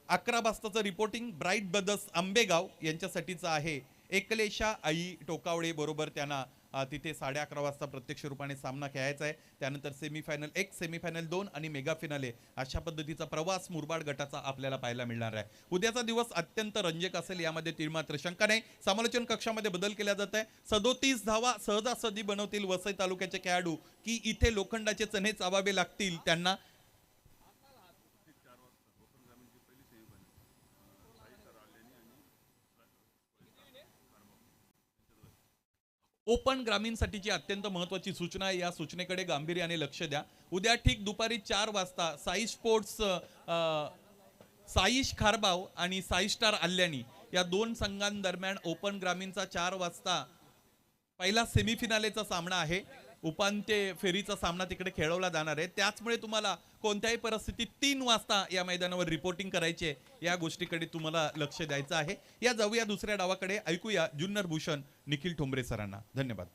11 वाजताचं रिपोर्टिंग ब्राईट ब्रदर्स आंबेगाव यांच्यासाठीचं आहे. एकलेशा आई टोकावडे बरोबर त्यांना तिथे 11:30 वाजता प्रत्यक्ष रूपाने सामना खेळायचा आहे. त्यानंतर सेमीफायनल 1 सेमीफायनल 2 आणि मेगा फिनाले अशा पद्धतीचा प्रवास मुरबाड गटाचा आपल्याला पाहायला मिळणार आहे. उद्याचा दिवस अत्यंत रंजक असेल यामध्ये तीळमात्र शंका नाही. समालोचन कक्षामध्ये बदल केला जात आहे. 37 धावा सहजासहजी बनवतील वसई तालुक्याचे खेळाडू की इथे लोखंडाचे चणे चावावे लागतील त्यांना. ओपन ग्रामीणसाठीची अत्यंत महत्त्वाची सूचना आहे. या सूचनेकडे गांभीर्याने लक्ष द्या. उद्या ठीक दुपारी 4 वाजता साई स्पोर्ट्स साईश खारबाव आणि साई स्टार आल्यानी या 2 संघांदरम्यान ओपन ग्रामीणचा 4 वाजता पहिला सेमीफिनालेचा सामना आहे. उपांत्य फेरीचा सामना तिकडे खेळवला जाणार आहे. त्याचमुळे तुम्हाला कोणत्याही परिस्थितीत 3 वाजता या मैदानावर रिपोर्टिंग करायची आहे. या गोष्टीकडे तुम्हाला लक्ष द्यायचं आहे. या जाऊया दुसऱ्या डावाकडे. ऐकूया जुन्नर भूषण निखिल ठोंबरे सरांना. धन्यवाद.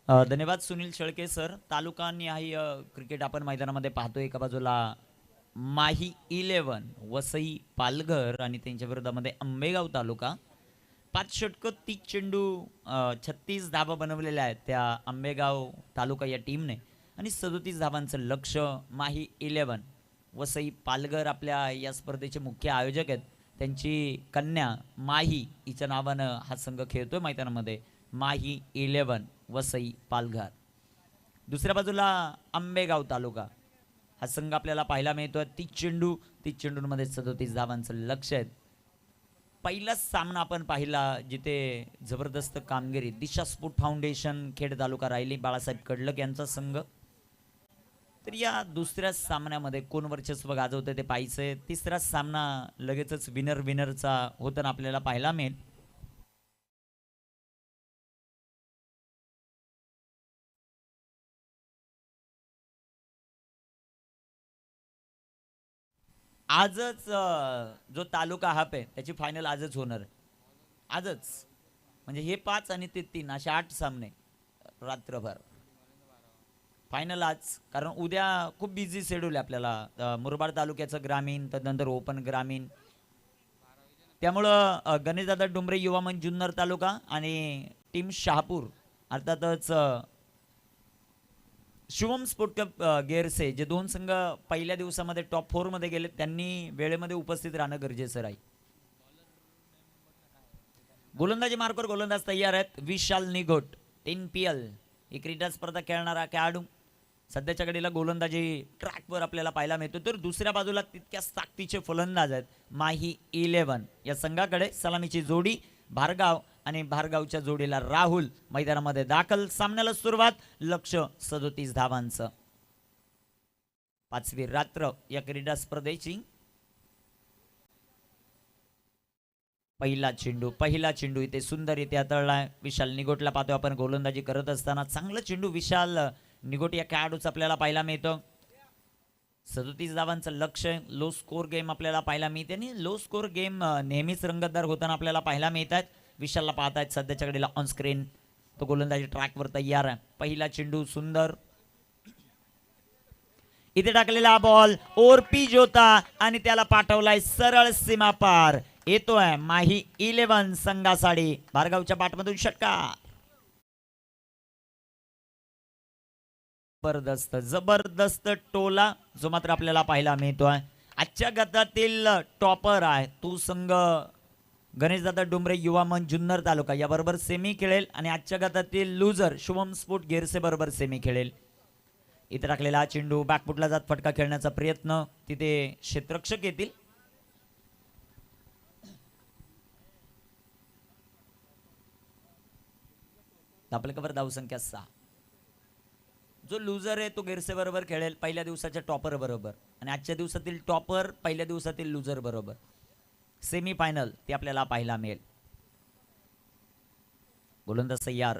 धन्यवाद सुनील शेळके सर. तालुका निहाय क्रिकेट आपण मैदानामध्ये पाहतोय. एका बाजूला माही 11 वसई पालघर आणि त्यांच्या विरोधामध्ये आंबेगाव तालुका. 5 षटकं 30 चेंडू 36 धावा बनवलेल्या आहेत त्या आंबेगाव तालुका या टीमने आणि 37 धावांचं लक्ष माही 11 वसई पालघर आपल्या या स्पर्धेचे मुख्य आयोजक आहेत. त्यांची कन्या माही हिच्या नावानं हा संघ खेळतोय मैदानामध्ये. माही 11 वसई पालघर. दुसऱ्या बाजूला आंबेगाव तालुका हा संघ आपल्याला पाहायला मिळतोय. 30 चेंडूंमध्ये 37 धावांचं लक्ष आहे. पहिलाच सामना आपण पाहिला जिथे जबरदस्त कामगिरी दिशा स्पोर्ट फाउंडेशन खेड तालुका राहिली, बाळासाहेब कडलक यांचा संघ. तर या दुसऱ्या सामन्यामध्ये कोण वर्चस्व गाजवतं ते पाहायचंय. तिसरा सामना लगेचच विनरचा होताना आपल्याला पाहायला मिळेल. आजच जो तालुका हाप आहे त्याची फायनल आजच होणार आहे. आजच म्हणजे हे 5 आणि ते 3 असे 8 सामने रात्रभर. फायनल आज, कारण उद्या खूप बिझी शेड्यूल आहे आपल्याला. मुरबाड तालुक्याचं ग्रामीण, त्यानंतर ओपन ग्रामीण. त्यामुळं गणेशदादा डुंबरे युवा मंच जुन्नर तालुका आणि टीम शहापूर अर्थातच शिवम स्पोर्ट क्लब गेरसे, जे 2 संघ पहिल्या दिवसामध्ये टॉप 4 मध्ये गेले, त्यांनी वेळेमध्ये उपस्थित राहणं गरजेचं राहील. गोलंदाजी मार्कवर गोलंदाज तयार आहेत. विशाल निघोट 10 PL ही क्रीडा स्पर्धा खेळणारा खेळाडू सध्याच्या घडीला गोलंदाजी ट्रॅकवर आपल्याला पाहायला मिळतो. तर दुसऱ्या बाजूला तितक्याच ताकदीचे फलंदाज आहेत. माही 11 या संघाकडे सलामीची जोडी भारगाव आणि भारगावच्या जोडीला राहुल मैदानामध्ये दाखल. सामन्याला सुरुवात, लक्ष 37 धावांचं. 5वी रात्र या क्रीडा स्पर्धेची. पहिला चेंडू इथे सुंदर इथे हाताळलाय. विशाल निगोटला पाहतो आपण गोलंदाजी करत असताना. चांगला चेंडू विशाल निगोट या खेळाडूचं आपल्याला पाहायला मिळतं. 37 धावांचं लक्ष. लो स्कोर गेम आपल्याला पाहायला मिळते आणि लो स्कोर गेम नेहमीच रंगतदार होताना आपल्याला पाहायला मिळत आहेत. विशालला पाहतायत सध्याच्या घडीला ऑन स्क्रीन. तो गोलंदाजी ट्रॅकवर तयार आहे. पहिला चेंडू सुंदर इथे टाकलेला बॉल ओरपी जोता आणि त्याला पाठवलाय सरळ सीमा पार. येतोय माही 11 संघासाठी भारगावच्या पाठमधून षटकार. जबरदस्त टोला जो मात्र आपल्याला पाहायला मिळतोय. आजच्या गटातील टॉपर आहे तो संघ गणेशदादा डुंबरे युवा मंच जुन्नर तालुका याबरोबर सेमी खेळेल आणि आजच्या गटातील लुजर शुभम स्पोर्ट गेरसे बरोबर सेमी खेळेल. इथे टाकलेला चेंडू बॅकफुटला जात फटका खेळण्याचा प्रयत्न, तिथे क्षेत्ररक्षक येतील. आपल्या कवर धावसंख्या 6. जो लुजर आहे तो गेरसे बरोबर खेळेल पहिल्या दिवसाच्या टॉपर बरोबर आणि आजच्या दिवसातील टॉपर पहिल्या दिवसातील लुजर बरोबर. सेमी फायनल ते आपल्याला पाहायला मिळेल. गोलंदाज तयार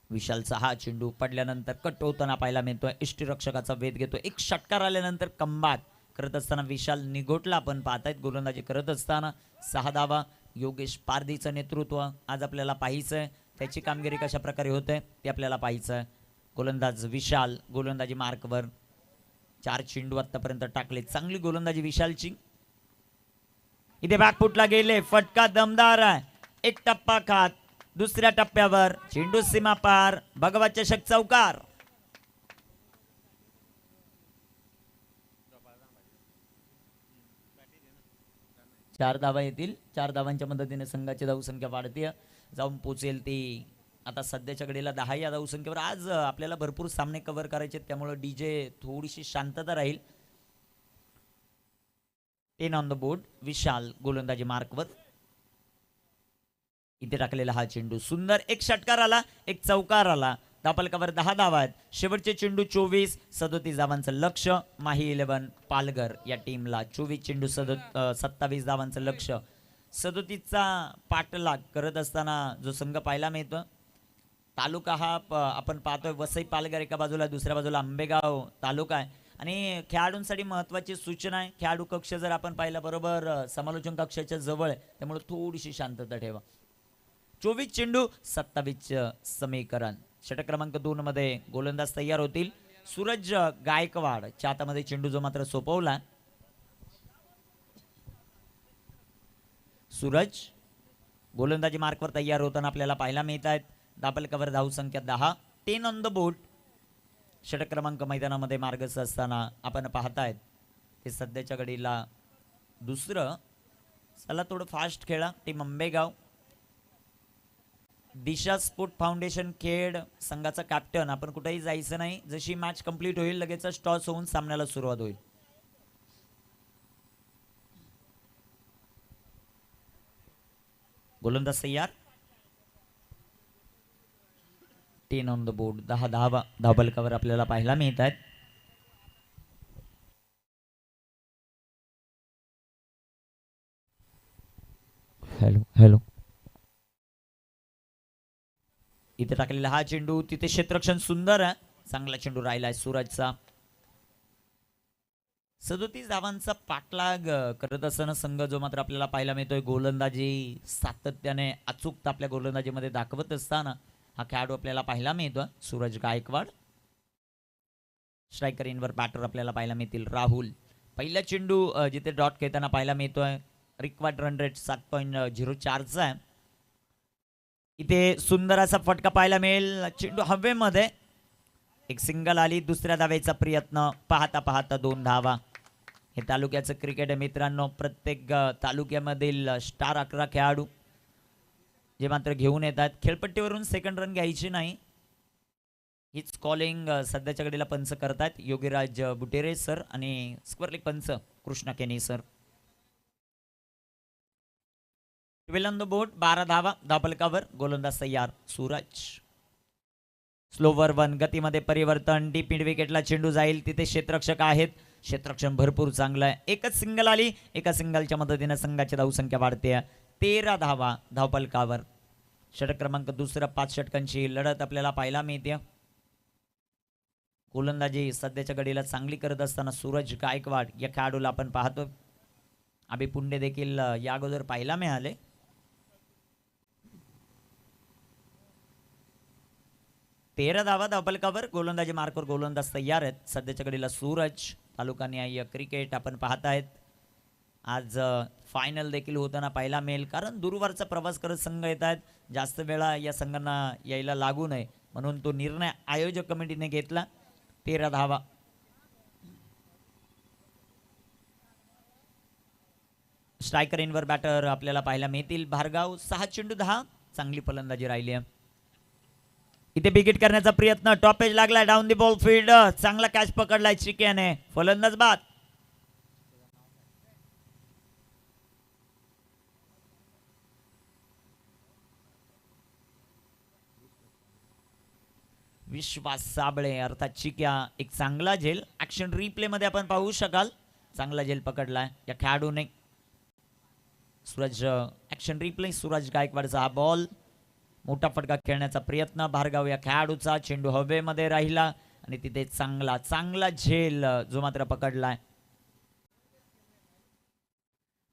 विशालचा हा चेंडू पडल्यानंतर कट होताना पाहायला मिळतोय. इष्टरक्षकाचा वेध घेतो. एक षटकार आल्यानंतर कमबॅक करत असताना विशाल निघोटला आपण पाहतायत गोलंदाजी करत असताना. 6 धावा. योगेश पारदीचं नेतृत्व आज आपल्याला पाहायचंय. त्याची कामगिरी कशा प्रकारे होते ते आपल्याला पाहायचंय. गोलंदाज विशाल गोलंदाजी मार्कवर. 4 चेंडू आतापर्यंत टाकले. चांगली गोलंदाजी विशालची. इथे बॅकफुटला गेले. फटका दमदार आहे. एक टप्पा खात. दुसऱ्या टप्प्यावर चेंडू सीमा पार. भगवा चषक चौकार. चार धावा येतील. 4 धावांच्या मदतीने संघाची धावसंख्या वाढते. जाऊन पोचेल ती आता सध्याच्या घडीला 10 या धावसंख्येवर. आज आपल्याला भरपूर सामने कव्हर करायचे त्यामुळे डीजे थोडीशी शांतता राहील. 10 ऑन द बोर्ड. विशाल गोलंदाजी मार्कवर. इथे टाकलेला हा चेंडू सुंदर. एक षटकार आला, एक चौकार आला. धापलकावर 10 धावा आहेत. शेवटचे चेंडू 24. 37 धावांचं लक्ष माही 11 पालघर या टीमला. 24 चेंडू 27 धावांचं लक्ष. 37चा पाठलाग करत असताना जो संघ पाहायला मिळतो. तालुका हा आपण पाहतोय वसई पालघर एका बाजूला, दुसऱ्या बाजूला आंबेगाव तालुका आहे. आणि खेळाडूंसाठी महत्त्वाची सूचना आहे. खेळाडू कक्ष जर आपण पाहिला बरोबर समालोचन कक्षाच्या जवळ आहे त्यामुळे थोडीशी शांतता ठेवा. 24 चेंडू 27 समीकरण. षटक क्रमांक 2 मध्ये गोलंदाज तयार होतील. सूरज गायकवाड च्या हातामध्ये चेंडू जो मात्र सोपवला. सूरज गोलंदाजी मार्कवर तयार होताना आपल्याला पाहायला मिळत आहेत. धापलकावर धावसंख्या 10. 10 ऑन द बोर्ड. षटक क्रमांक मैदानामध्ये मार्गस्थ असताना आपण पाहतायत ते सध्याच्या घडीला दुसरं. चला थोडं फास्ट खेळा टीम आंबेगाव. दिशा स्पोर्ट फाउंडेशन खेड संघाचा कॅप्टन, आपण कुठेही जायचं नाही, जशी मॅच कंप्लीट होईल लगेच टॉस होऊन सामन्याला सुरुवात होईल. गोलंदाज तयार. 10 ऑन द बोर्ड. 10 धावफलकावर आपल्याला पाहायला मिळत आहेत. Hello hello. इथे टाकलेला हा चेंडू, तिथे क्षेत्ररक्षण सुंदर आहे, चांगला चेंडू राहिलाय सूरजचा. 37 धावांचा पाठलाग करत असताना संघ जो मात्र आपल्याला पाहायला मिळतोय, गोलंदाजी सातत्याने अचूकता आपल्या गोलंदाजीमध्ये दाखवत असताना हा खेळाडू आपल्याला पाहायला मिळतो सूरज गायकवाड. स्ट्रायकर इनवर बॅटर आपल्याला पाहायला मिळतील राहुल. पहिला चेंडू जिथे डॉट खेळताना पाहायला मिळतोय, रिक्वायर्ड रन रेट 7.04 आहे. इथे सुंदर असा फटका पाहायला मिळेल, चेंडू हवेमध्ये, एक सिंगल आली, दुसऱ्या धावेचा प्रयत्न, पाहता पाहता 2 धावा. हे तालुक्याचं क्रिकेट आहे मित्रांनो. प्रत्येक तालुक्यामधील स्टार 11 खेळाडू जे मात्र घेऊन येतात. खेळपट्टीवरून सेकंड रन घ्यायची नाही, हीच कॉलिंग सध्याच्या घडीला पंच करतात योगीराज बुटेरे सर आणि स्क्वेअर लेग पंच कृष्णा केनी सर. 12 on the board. 12 धावा धावफलकावर. गोलंदाज तयार सूरज. स्लोवर 1 गतीमध्ये परिवर्तन, डीप मिड विकेटला चेंडू जाईल, तिथे क्षेत्ररक्षक आहेत, क्षेत्ररक्षण भरपूर चांगलं आहे. एकच सिंगल आली, एका सिंगलच्या मदतीने संघाची धावसंख्या वाढते. 13 धावा धावफलकावर. षटक क्रमांक दुसरा, 5 षटकांची लढत आपल्याला पाहायला मिळते. गोलंदाजी सध्याच्या घडीला चांगली करत असताना सूरज गायकवाड या खेळाडूला आपण पाहतो. अभि पुंडे देखील या अगोदर पाहायला मिळाले. तेरा धावा धावफलकावर. गोलंदाजी मार्कवर गोलंदाज तयार आहेत. सध्याच्या घडीला सूरज. तालुका न्याय क्रिकेट आपण पाहत आहेत. आज फायनल देखील होताना पाहायला मिळेल, कारण दूरवरचा प्रवास करत संघ येत आहेत, जास्त वेळा या संघांना यायला लागू नये म्हणून तो निर्णय आयोजक कमिटीने घेतला. 13 धावा. स्ट्रायकर इनवर बॅटर आपल्याला पाहायला मिळतील भार्गव. 6 चेंडू 10, चांगली फलंदाजी राहिली आहे. इथे बिगिट करण्याचा प्रयत्न, टॉप एज लागलाय, डाऊन दी बॉल फील्ड, चांगला कॅच पकडलाय चिक्याने, फलंदाज बाद. विश्वास साबळे अर्थात चिक्या एक चांगला झेल ऍक्शन रिप्ले मध्ये आपण पाहू शकाल, चांगला झेल पकडलाय या खेळाडूने. सूरज ऍक्शन रिप्ले, सूरज गायकवाडचा हा बॉल, मोठा फटका खेळण्याचा प्रयत्न भार्गव या खेळाडूचा, चेंडू हवेमध्ये राहिला आणि तिथे चांगला झेल जो मात्र पकडलाय.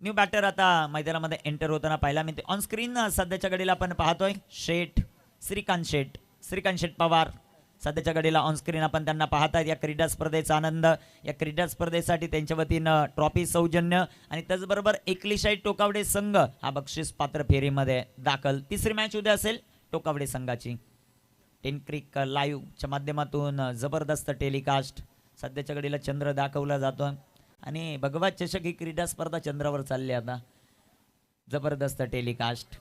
न्यू बॅटर आता मैदानामध्ये एंटर होताना पाहायला मिळते. ऑन स्क्रीन सध्याच्या घडीला आपण पाहतोय श्रीकांत शेठ पवार. सध्याच्या घडीला ऑन स्क्रीन आपण त्यांना पाहतात. या क्रीडा स्पर्धेचा आनंद, या क्रीडा स्पर्धेसाठी त्यांच्या वतीनं ट्रॉफी सौजन्य आणि त्याचबरोबर एकलिशाई टोकावडे संघ हा बक्षीस पात्र फेरीमध्ये दाखल. तिसरी मॅच उद्या असेल टोकावडे संघाची. 10 क्रिक लाईव्हच्या माध्यमातून जबरदस्त टेलिकास्ट. सध्याच्या घडीला चंद्र दाखवला जातो आणि भगवा चषक ही क्रीडा स्पर्धा चंद्रावर चालली आता. जबरदस्त टेलिकास्ट,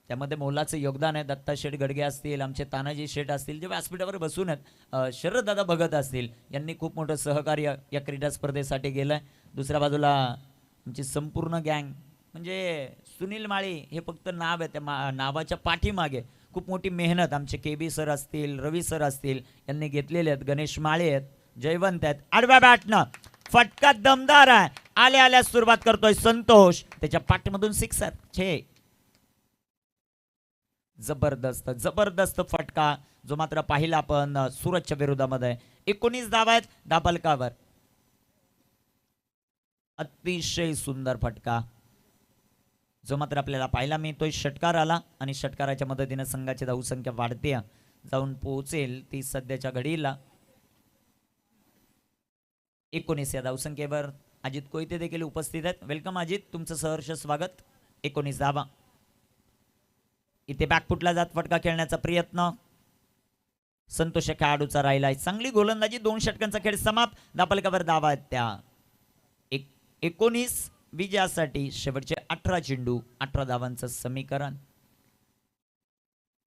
त्यामध्ये मोलाचं योगदान आहे. दत्ता शेठ गडगे असतील, आमचे तानाजी शेठ असतील, जे व्यासपीठावर बसून आहेत, शरद दादा भगत असतील, यांनी खूप मोठं सहकार्य या क्रीडा स्पर्धेसाठी केलं आहे. दुसऱ्या बाजूला आमची संपूर्ण गँग, म्हणजे सुनील माळी हे फक्त नाव आहे, त्या नावाच्या पाठीमागे खूप मोठी मेहनत आमचे KB सर असतील, रवी सर असतील, यांनी घेतलेले आहेत. गणेश माळे आहेत, जयवंत आहेत. आडव्या बॅटनं फटका दमदार आहे, आल्या सुरुवात करतोय संतोष, त्याच्या पाठीमधून सिक्सर. जबरदस्त फटका जो मात्र पाहिला आपण सूरजच्या विरोधामध्ये. 19 धावा आहेत धावफलकावर. अतिशय सुंदर फटका जो मात्र आपल्याला पाहायला मिळतोय. षटकार आला आणि षटकाराच्या मदतीने संघाची धावसंख्या वाढते, जाऊन पोहोचेल ती सध्याच्या घडीला 19 या धावसंख्येवर. अजित कोयते देखील उपस्थित आहेत. वेलकम अजित, तुमचं सहर्ष स्वागत. 19 धावा. इथे बॅकफुटला जात फटका खेळण्याचा प्रयत्न संतोष खेळाडूचा राहिलाय. चांगली गोलंदाजी, 2 षटकांचा खेळ समाप्त. धावफलकावर धावा आहेत त्या 19 विजयासाठी शेवटचे 18 चेंडू 18 धावांचं समीकरण.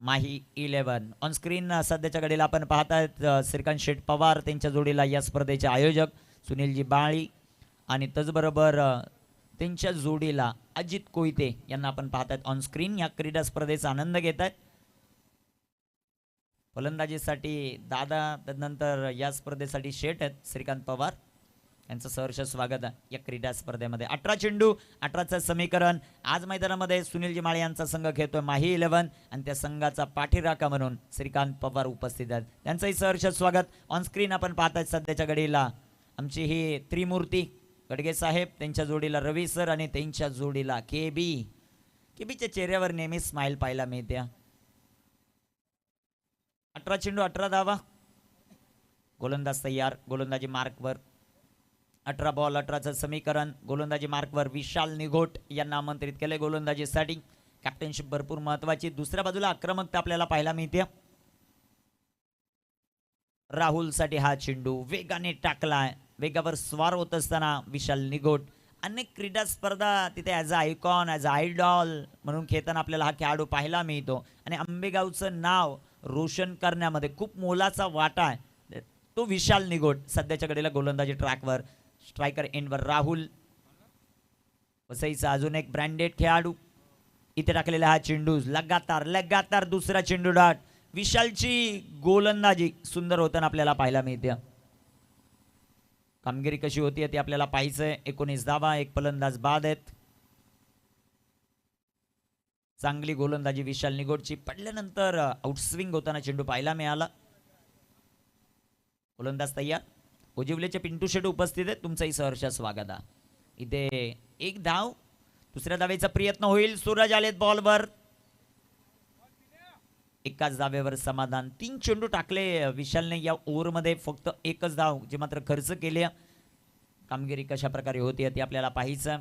माही 11 ऑन स्क्रीन सध्याच्या घडीला आपण पाहतायत श्रीकांत शेठ पवार त्यांच्या जोडीला या स्पर्धेचे आयोजक सुनीलजी बाळी आणि त्याचबरोबर त्यांच्या जोडीला अजित कोयते यांना आपण पाहतायत ऑन स्क्रीन या क्रीडा स्पर्धेचा आनंद घेत आहेत. फलंदाजीसाठी दादा त्यानंतर या स्पर्धेसाठी शेठ आहेत श्रीकांत पवार यांचं सहर्ष स्वागत आहे या क्रीडा स्पर्धेमध्ये. 18 चेंडू 18चं समीकरण. आज मैदानामध्ये सुनीलजी माळे यांचा संघ खेळतोय माही 11 आणि त्या संघाचा पाठीराखा म्हणून श्रीकांत पवार उपस्थित आहेत. त्यांचंही सहर्ष स्वागत. ऑन स्क्रीन आपण पाहताय सध्याच्या घडीला आमची ही त्रिमूर्ती गडगे साहेब त्यांच्या जोडीला रवी सर आणि त्यांच्या जोडीला केबीच्या चेहऱ्यावर नेहमी स्माइल पाहायला मिळते. 18 चेंडू 18 धावा. गोलंदाज तयार. गोलंदाजी मार्कवर. 18 बॉल 18चं समीकरण. गोलंदाजी मार्कवर विशाल निघोट यांना आमंत्रित केले गोलंदाजीसाठी. कॅप्टनशिप भरपूर महत्वाची. दुसऱ्या बाजूला आक्रमकता आपल्याला पाहायला मिळते. राहुलसाठी हा चेंडू वेगाने टाकलाय. वेगावर स्वार होत असताना विशाल निघोट. अनेक क्रीडा स्पर्धा तिथे as a icon as a idol म्हणून खेळताना आपल्याला हा खेळाडू पाहायला मिळतो आणि आंबेगावचं नाव रोशन करण्यामध्ये खूप मोलाचा वाटा आहे तो विशाल निघोट. सध्याच्या घडीला गोलंदाजी ट्रॅकवर. स्ट्रायकर एंडवर राहुल. वसईचा अजून एक ब्रँडेड खेळाडू. इथे टाकलेला हा चेंडू लगातार दुसरा चेंडू डाट. विशालची गोलंदाजी सुंदर होताना आपल्याला पाहायला मिळते. कामगिरी कशी होती ती आपल्याला पाहायचंय. 19 धावा. एक फलंदाज बाद आहेत. चांगली गोलंदाजी विशाल निघोटची. पडल्यानंतर आउटस्विंग होताना चेंडू पाहायला मिळाला. गोलंदाज तयार. उजिवलेचे पिंटू शेट उपस्थित आहेत. तुमचंही सहर्ष स्वागत आहे. इथे एक धाव. दुसऱ्या धावेचा प्रयत्न होईल. सूरज आलेत बॉलवर. एकाच धावेवर समाधान. 3 चेंडू टाकले विशालने या ओव्हरमध्ये. फक्त एकच धाव जे मात्र खर्च केले. कामगिरी कशा प्रकारे होती ती आपल्याला पाहायचं.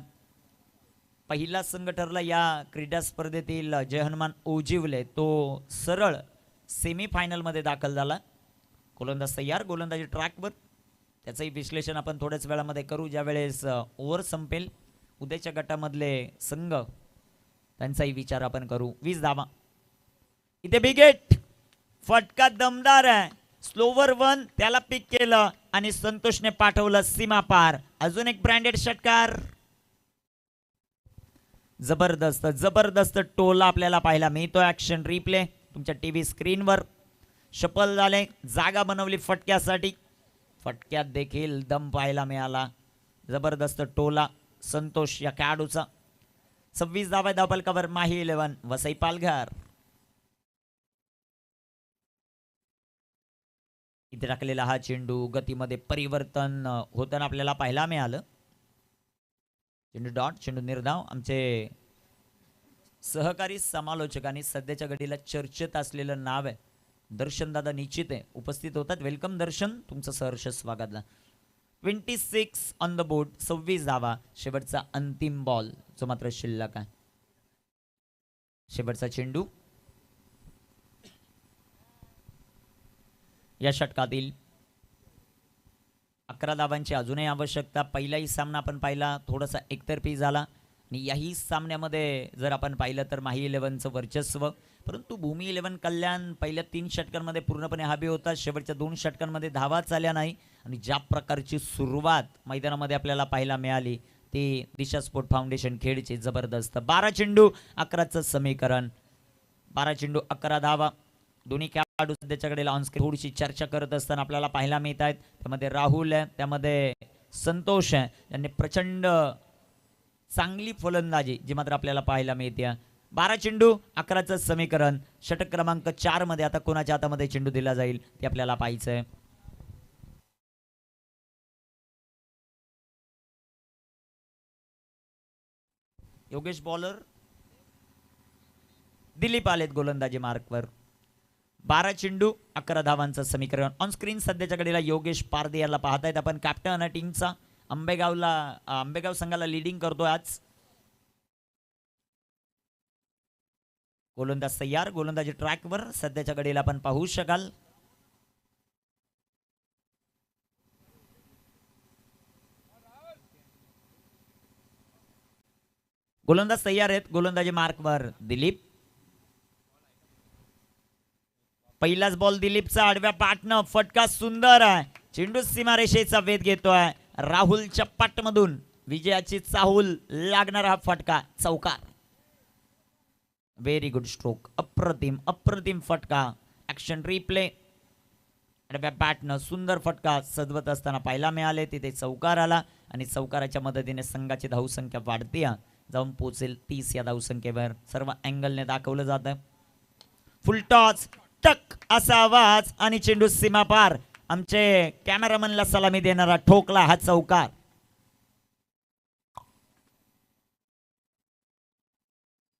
पहिला संघ ठरला या क्रीडा स्पर्धेतील जय हनुमान ओजिवले तो सरळ सेमीफायनलमध्ये दाखल झाला. गोलंदाज तयार. गोलंदाजी ट्रॅकवर. त्याचंही विश्लेषण आपण थोड्याच वेळामध्ये करू ज्यावेळेस ओव्हर संपेल. उद्याच्या गटामधले संघ त्यांचाही विचार आपण करू. 20 धावा. इथे बिगेट. फटका दमदार आहे. स्लोवर 1 त्याला पिक केलं आणि संतोषने पाठवलं सीमा पार. अजून एक ब्रँडेड षटकार. जबरदस्त टोला आपल्याला पाहायला मिळतो. ऍक्शन रिप्ले तुमच्या टीव्ही स्क्रीनवर. शफल झाले. जागा बनवली फटक्यासाठी. फटक्यात देखील दम पाहायला मिळाला. जबरदस्त टोला संतोष या खेळाडूचा. 26 धावा धावफलकावर माही 11 वसई पालघर. इथे टाकलेला हा चेंडू गतीमध्ये परिवर्तन होताना आपल्याला पाहायला मिळालं. चेंडू डॉट. चेंडू निर्धाव. आमचे सहकारी समालोचकांनी सध्याच्या घडीला चर्चेत असलेलं नाव आहे दर्शनदादा निश्चित आहे. उपस्थित होतात. वेलकम दर्शन. तुमचं सहर्ष स्वागत. 26 ऑन द बोर्ड. 26 धावा. शेवटचा अंतिम बॉल जो मात्र शिल्लक आहे. शेवटचा चेंडू. या षटकातील 11 धावांची अजूनही आवश्यकता. पहिलाही सामना आपण पाहिला थोडासा एकतर्फी झाला आणि याही सामन्यामध्ये जर आपण पाहिलं तर माही 11चं वर्चस्व. परंतु भूमी 11 कल्याण पहिल्या 3 षटकांमध्ये पूर्णपणे हाबी होता. शेवटच्या 2 षटकांमध्ये धावाच आल्या नाही आणि ज्या प्रकारची सुरुवात मैदानामध्ये आपल्याला पाहायला मिळाली ती दिशा स्पोर्ट फाउंडेशन खेळची जबरदस्त. 12 चेंडू 11चं समीकरण. 12 चेंडू 11 धावा. दोन्ही खेळाडू सध्याच्याकडे ऑनस्क्रीन थोडीशी चर्चा करत असताना आपल्याला पाहायला मिळत आहेत. त्यामध्ये राहुल आहे. त्यामध्ये संतोष आहे. त्यांनी प्रचंड चांगली फलंदाजी जी मात्र आपल्याला पाहायला मिळते. 12 चेंडू 11चं समीकरण. षटक क्रमांक 4 मध्ये आता कोणाच्या हातामध्ये चेंडू दिला जाईल ते आपल्याला पाहायचंय. योगेश बॉलर. दिलीप आलेत गोलंदाजी मार्कवर. 12 चेंडू 11 धावांचं समीकरण. ऑन स्क्रीन सध्याच्या घडीला योगेश पारदे याला पाहतायत आपण. कॅप्टन टीमचा. आंबेगाव संघाला लीडिंग करतोय आज. गोलंदाज तयार. गोलंदाजी ट्रॅकवर. सध्याच्या घडीला आपण पाहू शकाल. गोलंदाज तयार आहेत. गोलंदाजी मार्कवर दिलीप. पहिलाच बॉल दिलीपचा आडव्या पाटनं फटका सुंदर आहे. चेंडू सीमारेषेचा वेध घेतोय. राहुलच्या पाटमधून विजयाची चाहूल लागणारा हा फटका चौकार. Very good stroke. अप्रतिम अप्रतिम फटका. Action replay. आडव्या बॅटनं सुंदर फटका सजवत असताना पाहायला मिळाले. तिथे चौकार आला आणि चौकाराच्या मदतीने संघाची धावसंख्या वाढते, जाऊन पोहोचेल 30 या धावसंख्येवर. सर्व अँगलने दाखवलं जातं. फुल टॉस टक असा आवाज आणि चेंडू सीमा पार. आमचे कॅमेरामनला सलामी देणारा ठोकला हा चौकार.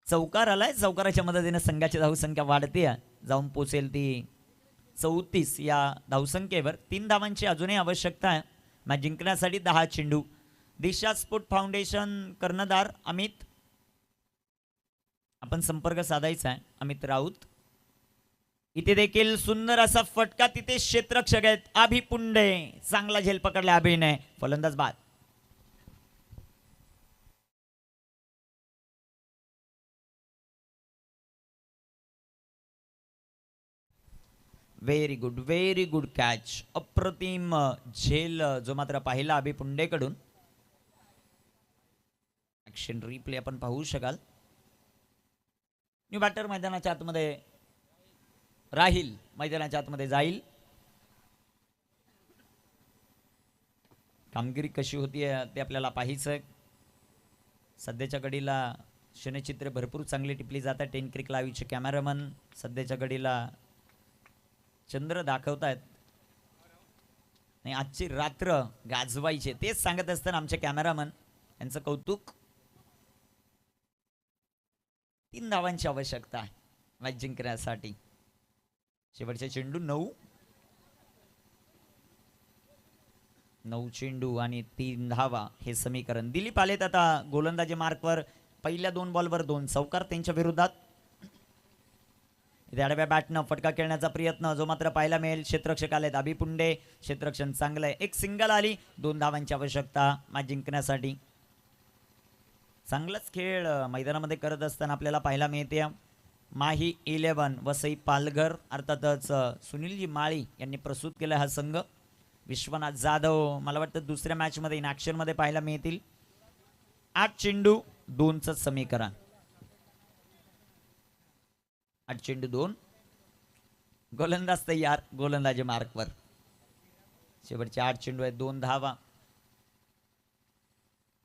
चौकार आलाय. चौकाराच्या मदतीने संघाची धावसंख्या वाढते, जाऊन पोचेल ती 34 या धावसंख्येवर. 3 धावांची अजूनही आवश्यकता आहे मॅच जिंकण्यासाठी. 10 चेंडू. दिशा स्पोर्ट फाउंडेशन कर्णधार अमित, आपण संपर्क साधायचा आहे. अमित राऊत. इथे देखील सुंदर असा फटका. तिथे क्षेत्ररक्षक आहेत अभि पुंडे. चांगला झेल पकडला अभिने. फलंदाज बाद. Very good catch. अप्रतिम झेल जो मात्र पाहिला अभि पुंडेकडून. ऍक्शन रिप्ले आपण पाहू शकाल. न्यू बॅटर मैदानाच्या आतमध्ये राहील, मैदानाच्या आतमध्ये जाईल. कामगिरी कशी होतीये ते आपल्याला पाहायचं. सध्याच्या घडीला क्षणचित्रे भरपूर चांगली टिपली जातात. 10 क्रिक लाईव्हचे कॅमेरामन सध्याच्या घडीला चंद्र दाखवतायत आणि आजची रात्र गाजवायची तेच सांगत असताना आमचे कॅमेरामन यांचं कौतुक. 3 धावांची आवश्यकता आहे मॅच जिंकण्यासाठी. शेवटचे चेंडू 9 चेंडू आणि 3 धावा हे समीकरण. दिलीप आलेत आता गोलंदाजी मार्कवर. पहिल्या 2 बॉलवर 2 चौकार त्यांच्या विरोधात. इथे आडव्या बॅटनं फटका खेळण्याचा प्रयत्न जो मात्र पाहायला मिळेल. क्षेत्ररक्षक आलेत अभि पुंडे. क्षेत्ररक्षण चांगलं आहे. एक सिंगल आली. 2 धावांची आवश्यकता मॅच जिंकण्यासाठी. चांगलाच खेळ मैदानामध्ये करत असताना आपल्याला पाहायला मिळते. माही 11 वसई पालघर, अर्थातच सुनीलजी माळी यांनी प्रस्तुत केला हा संघ. विश्वनाथ जाधव मला वाटतं दुसऱ्या मॅचमध्ये इन ॲक्शनमध्ये पाहायला मिळतील. 8 चेंडू 2चं समीकरण. 8 चेंडू 2. गोलंदाज तयार गोलंदाजी मार्कवर. शेवटचे 8 चेंडू आहेत 2 धावा.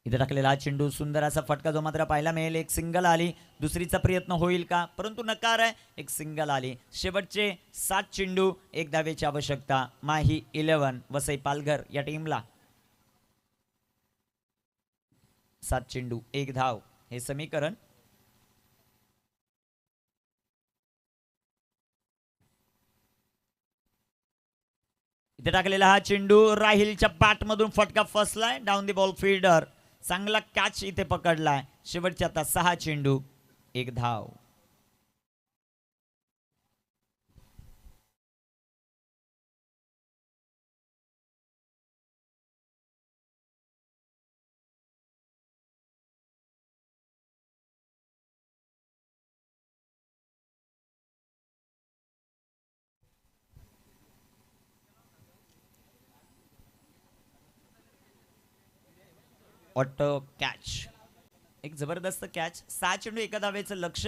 इथे टाकलेला हा चेंडू सुंदर असा फटका जो मात्र पाहायला मिळेल. एक सिंगल आली. दुसरीचा प्रयत्न होईल का, परंतु नकार आहे. एक सिंगल आली. शेवटचे 7 चेंडू 1 धावेची आवश्यकता. माही 11 वसई पालघर या टीमला. 7 चेंडू 1 धाव हे समीकरण. इथे टाकलेला हा चेंडू राहिलच्या बॅटमधून फटका फसलाय. Down the ball fielder. चांगला कॅच इथे पकडलाय. शेवटचे आता 6 चेंडू 1 धाव. What a catch. एक जबरदस्त कॅच. 6 चेंडू 1 धावेचं लक्ष.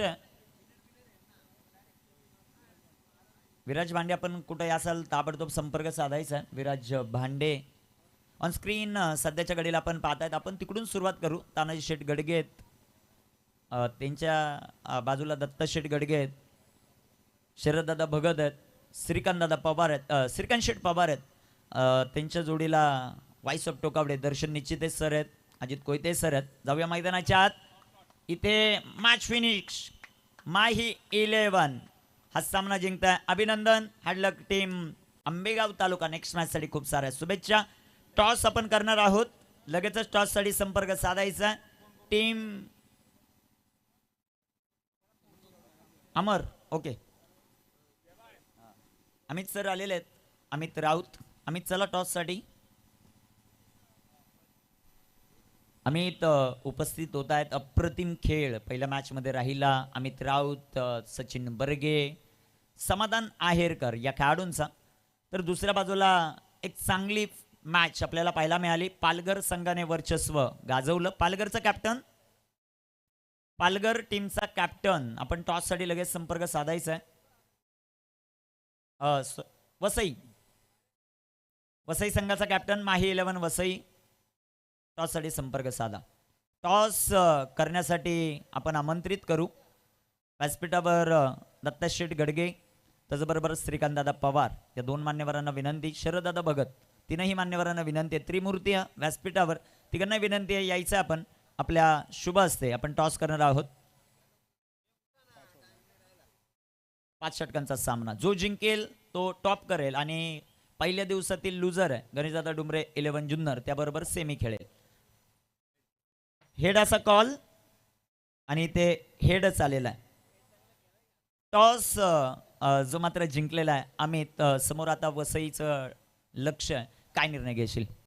विराज भांडे आपण कुठे असाल ताबडतोब संपर्क साधायचा. विराज भांडे ऑन स्क्रीन सध्याच्या घडीला आपण पाहतायत. आपण तिकडून सुरुवात करू. तानाजी शेठ गडगे आहेत, त्यांच्या बाजूला दत्त शेठ गडगे आहेत, शरददादा भगत आहेत, श्रीकांतदादा पवार आहेत, श्रीकांत शेठ पवार आहेत, त्यांच्या जोडीला वाईस ऑफ टोकावडे दर्शन निश्चिते सर आहेत, अजित कोयते सर आहेत. जाऊया मैदानाच्या आत. इथे मॅच फिनिश. माही 11 हा सामना जिंकताय. अभिनंदन. हार्डलक टीम आंबेगाव तालुका. नेक्स्ट मॅच साठी खूप साऱ्या शुभेच्छा. टॉस आपण करणार आहोत. लगेचच टॉस साठी संपर्क साधायचा. टीम अमर ओके. अमित सर आलेले आहेत. अमित राऊत. अमित चला टॉस साठी. अमित उपस्थित होत आहेत. अप्रतिम खेळ पहिल्या मॅच मध्ये राहिला. अमित राऊत, सचिन बर्गे, समाधान आहेरकर या खेळाडूंचा. तर दुसऱ्या बाजूला एक चांगली मॅच आपल्याला पाहायला मिळाली. पालघर संघाने वर्चस्व गाजवलं. पालघर टीमचा कॅप्टन आपण टॉससाठी लगेच संपर्क साधायचा आहे. वसई संघाचा कॅप्टन माही 11 वसई टॉससाठी संपर्क साधा. टॉस करण्यासाठी आपण आमंत्रित करू. व्यासपीठावर दत्ताशेठ गडगे त्याचबरोबर श्रीकांतदादा पवार या दोन मान्यवरांना विनंती. शरददादा भगत तीनही मान्यवरांना विनंती आहे. त्रिमूर्ती व्यासपीठावर तिघांना विनंती आहे यायचं. आपण आपल्या शुभ हस्ते आपण टॉस करणार आहोत. 5 षटकांचा सामना. जो जिंकेल तो टॉप करेल आणि पहिल्या दिवसातील लुजर आहे गणेशदादा डुमरे 11 जुन्नर त्याबरोबर सेमी खेळेल. हेड असा कॉल आणि ते हेडच आलेला आहे. टॉस जो मात्र जिंकलेला आहे अमित. समोर आता वसईचं लक्ष आहे. काय निर्णय घेशील?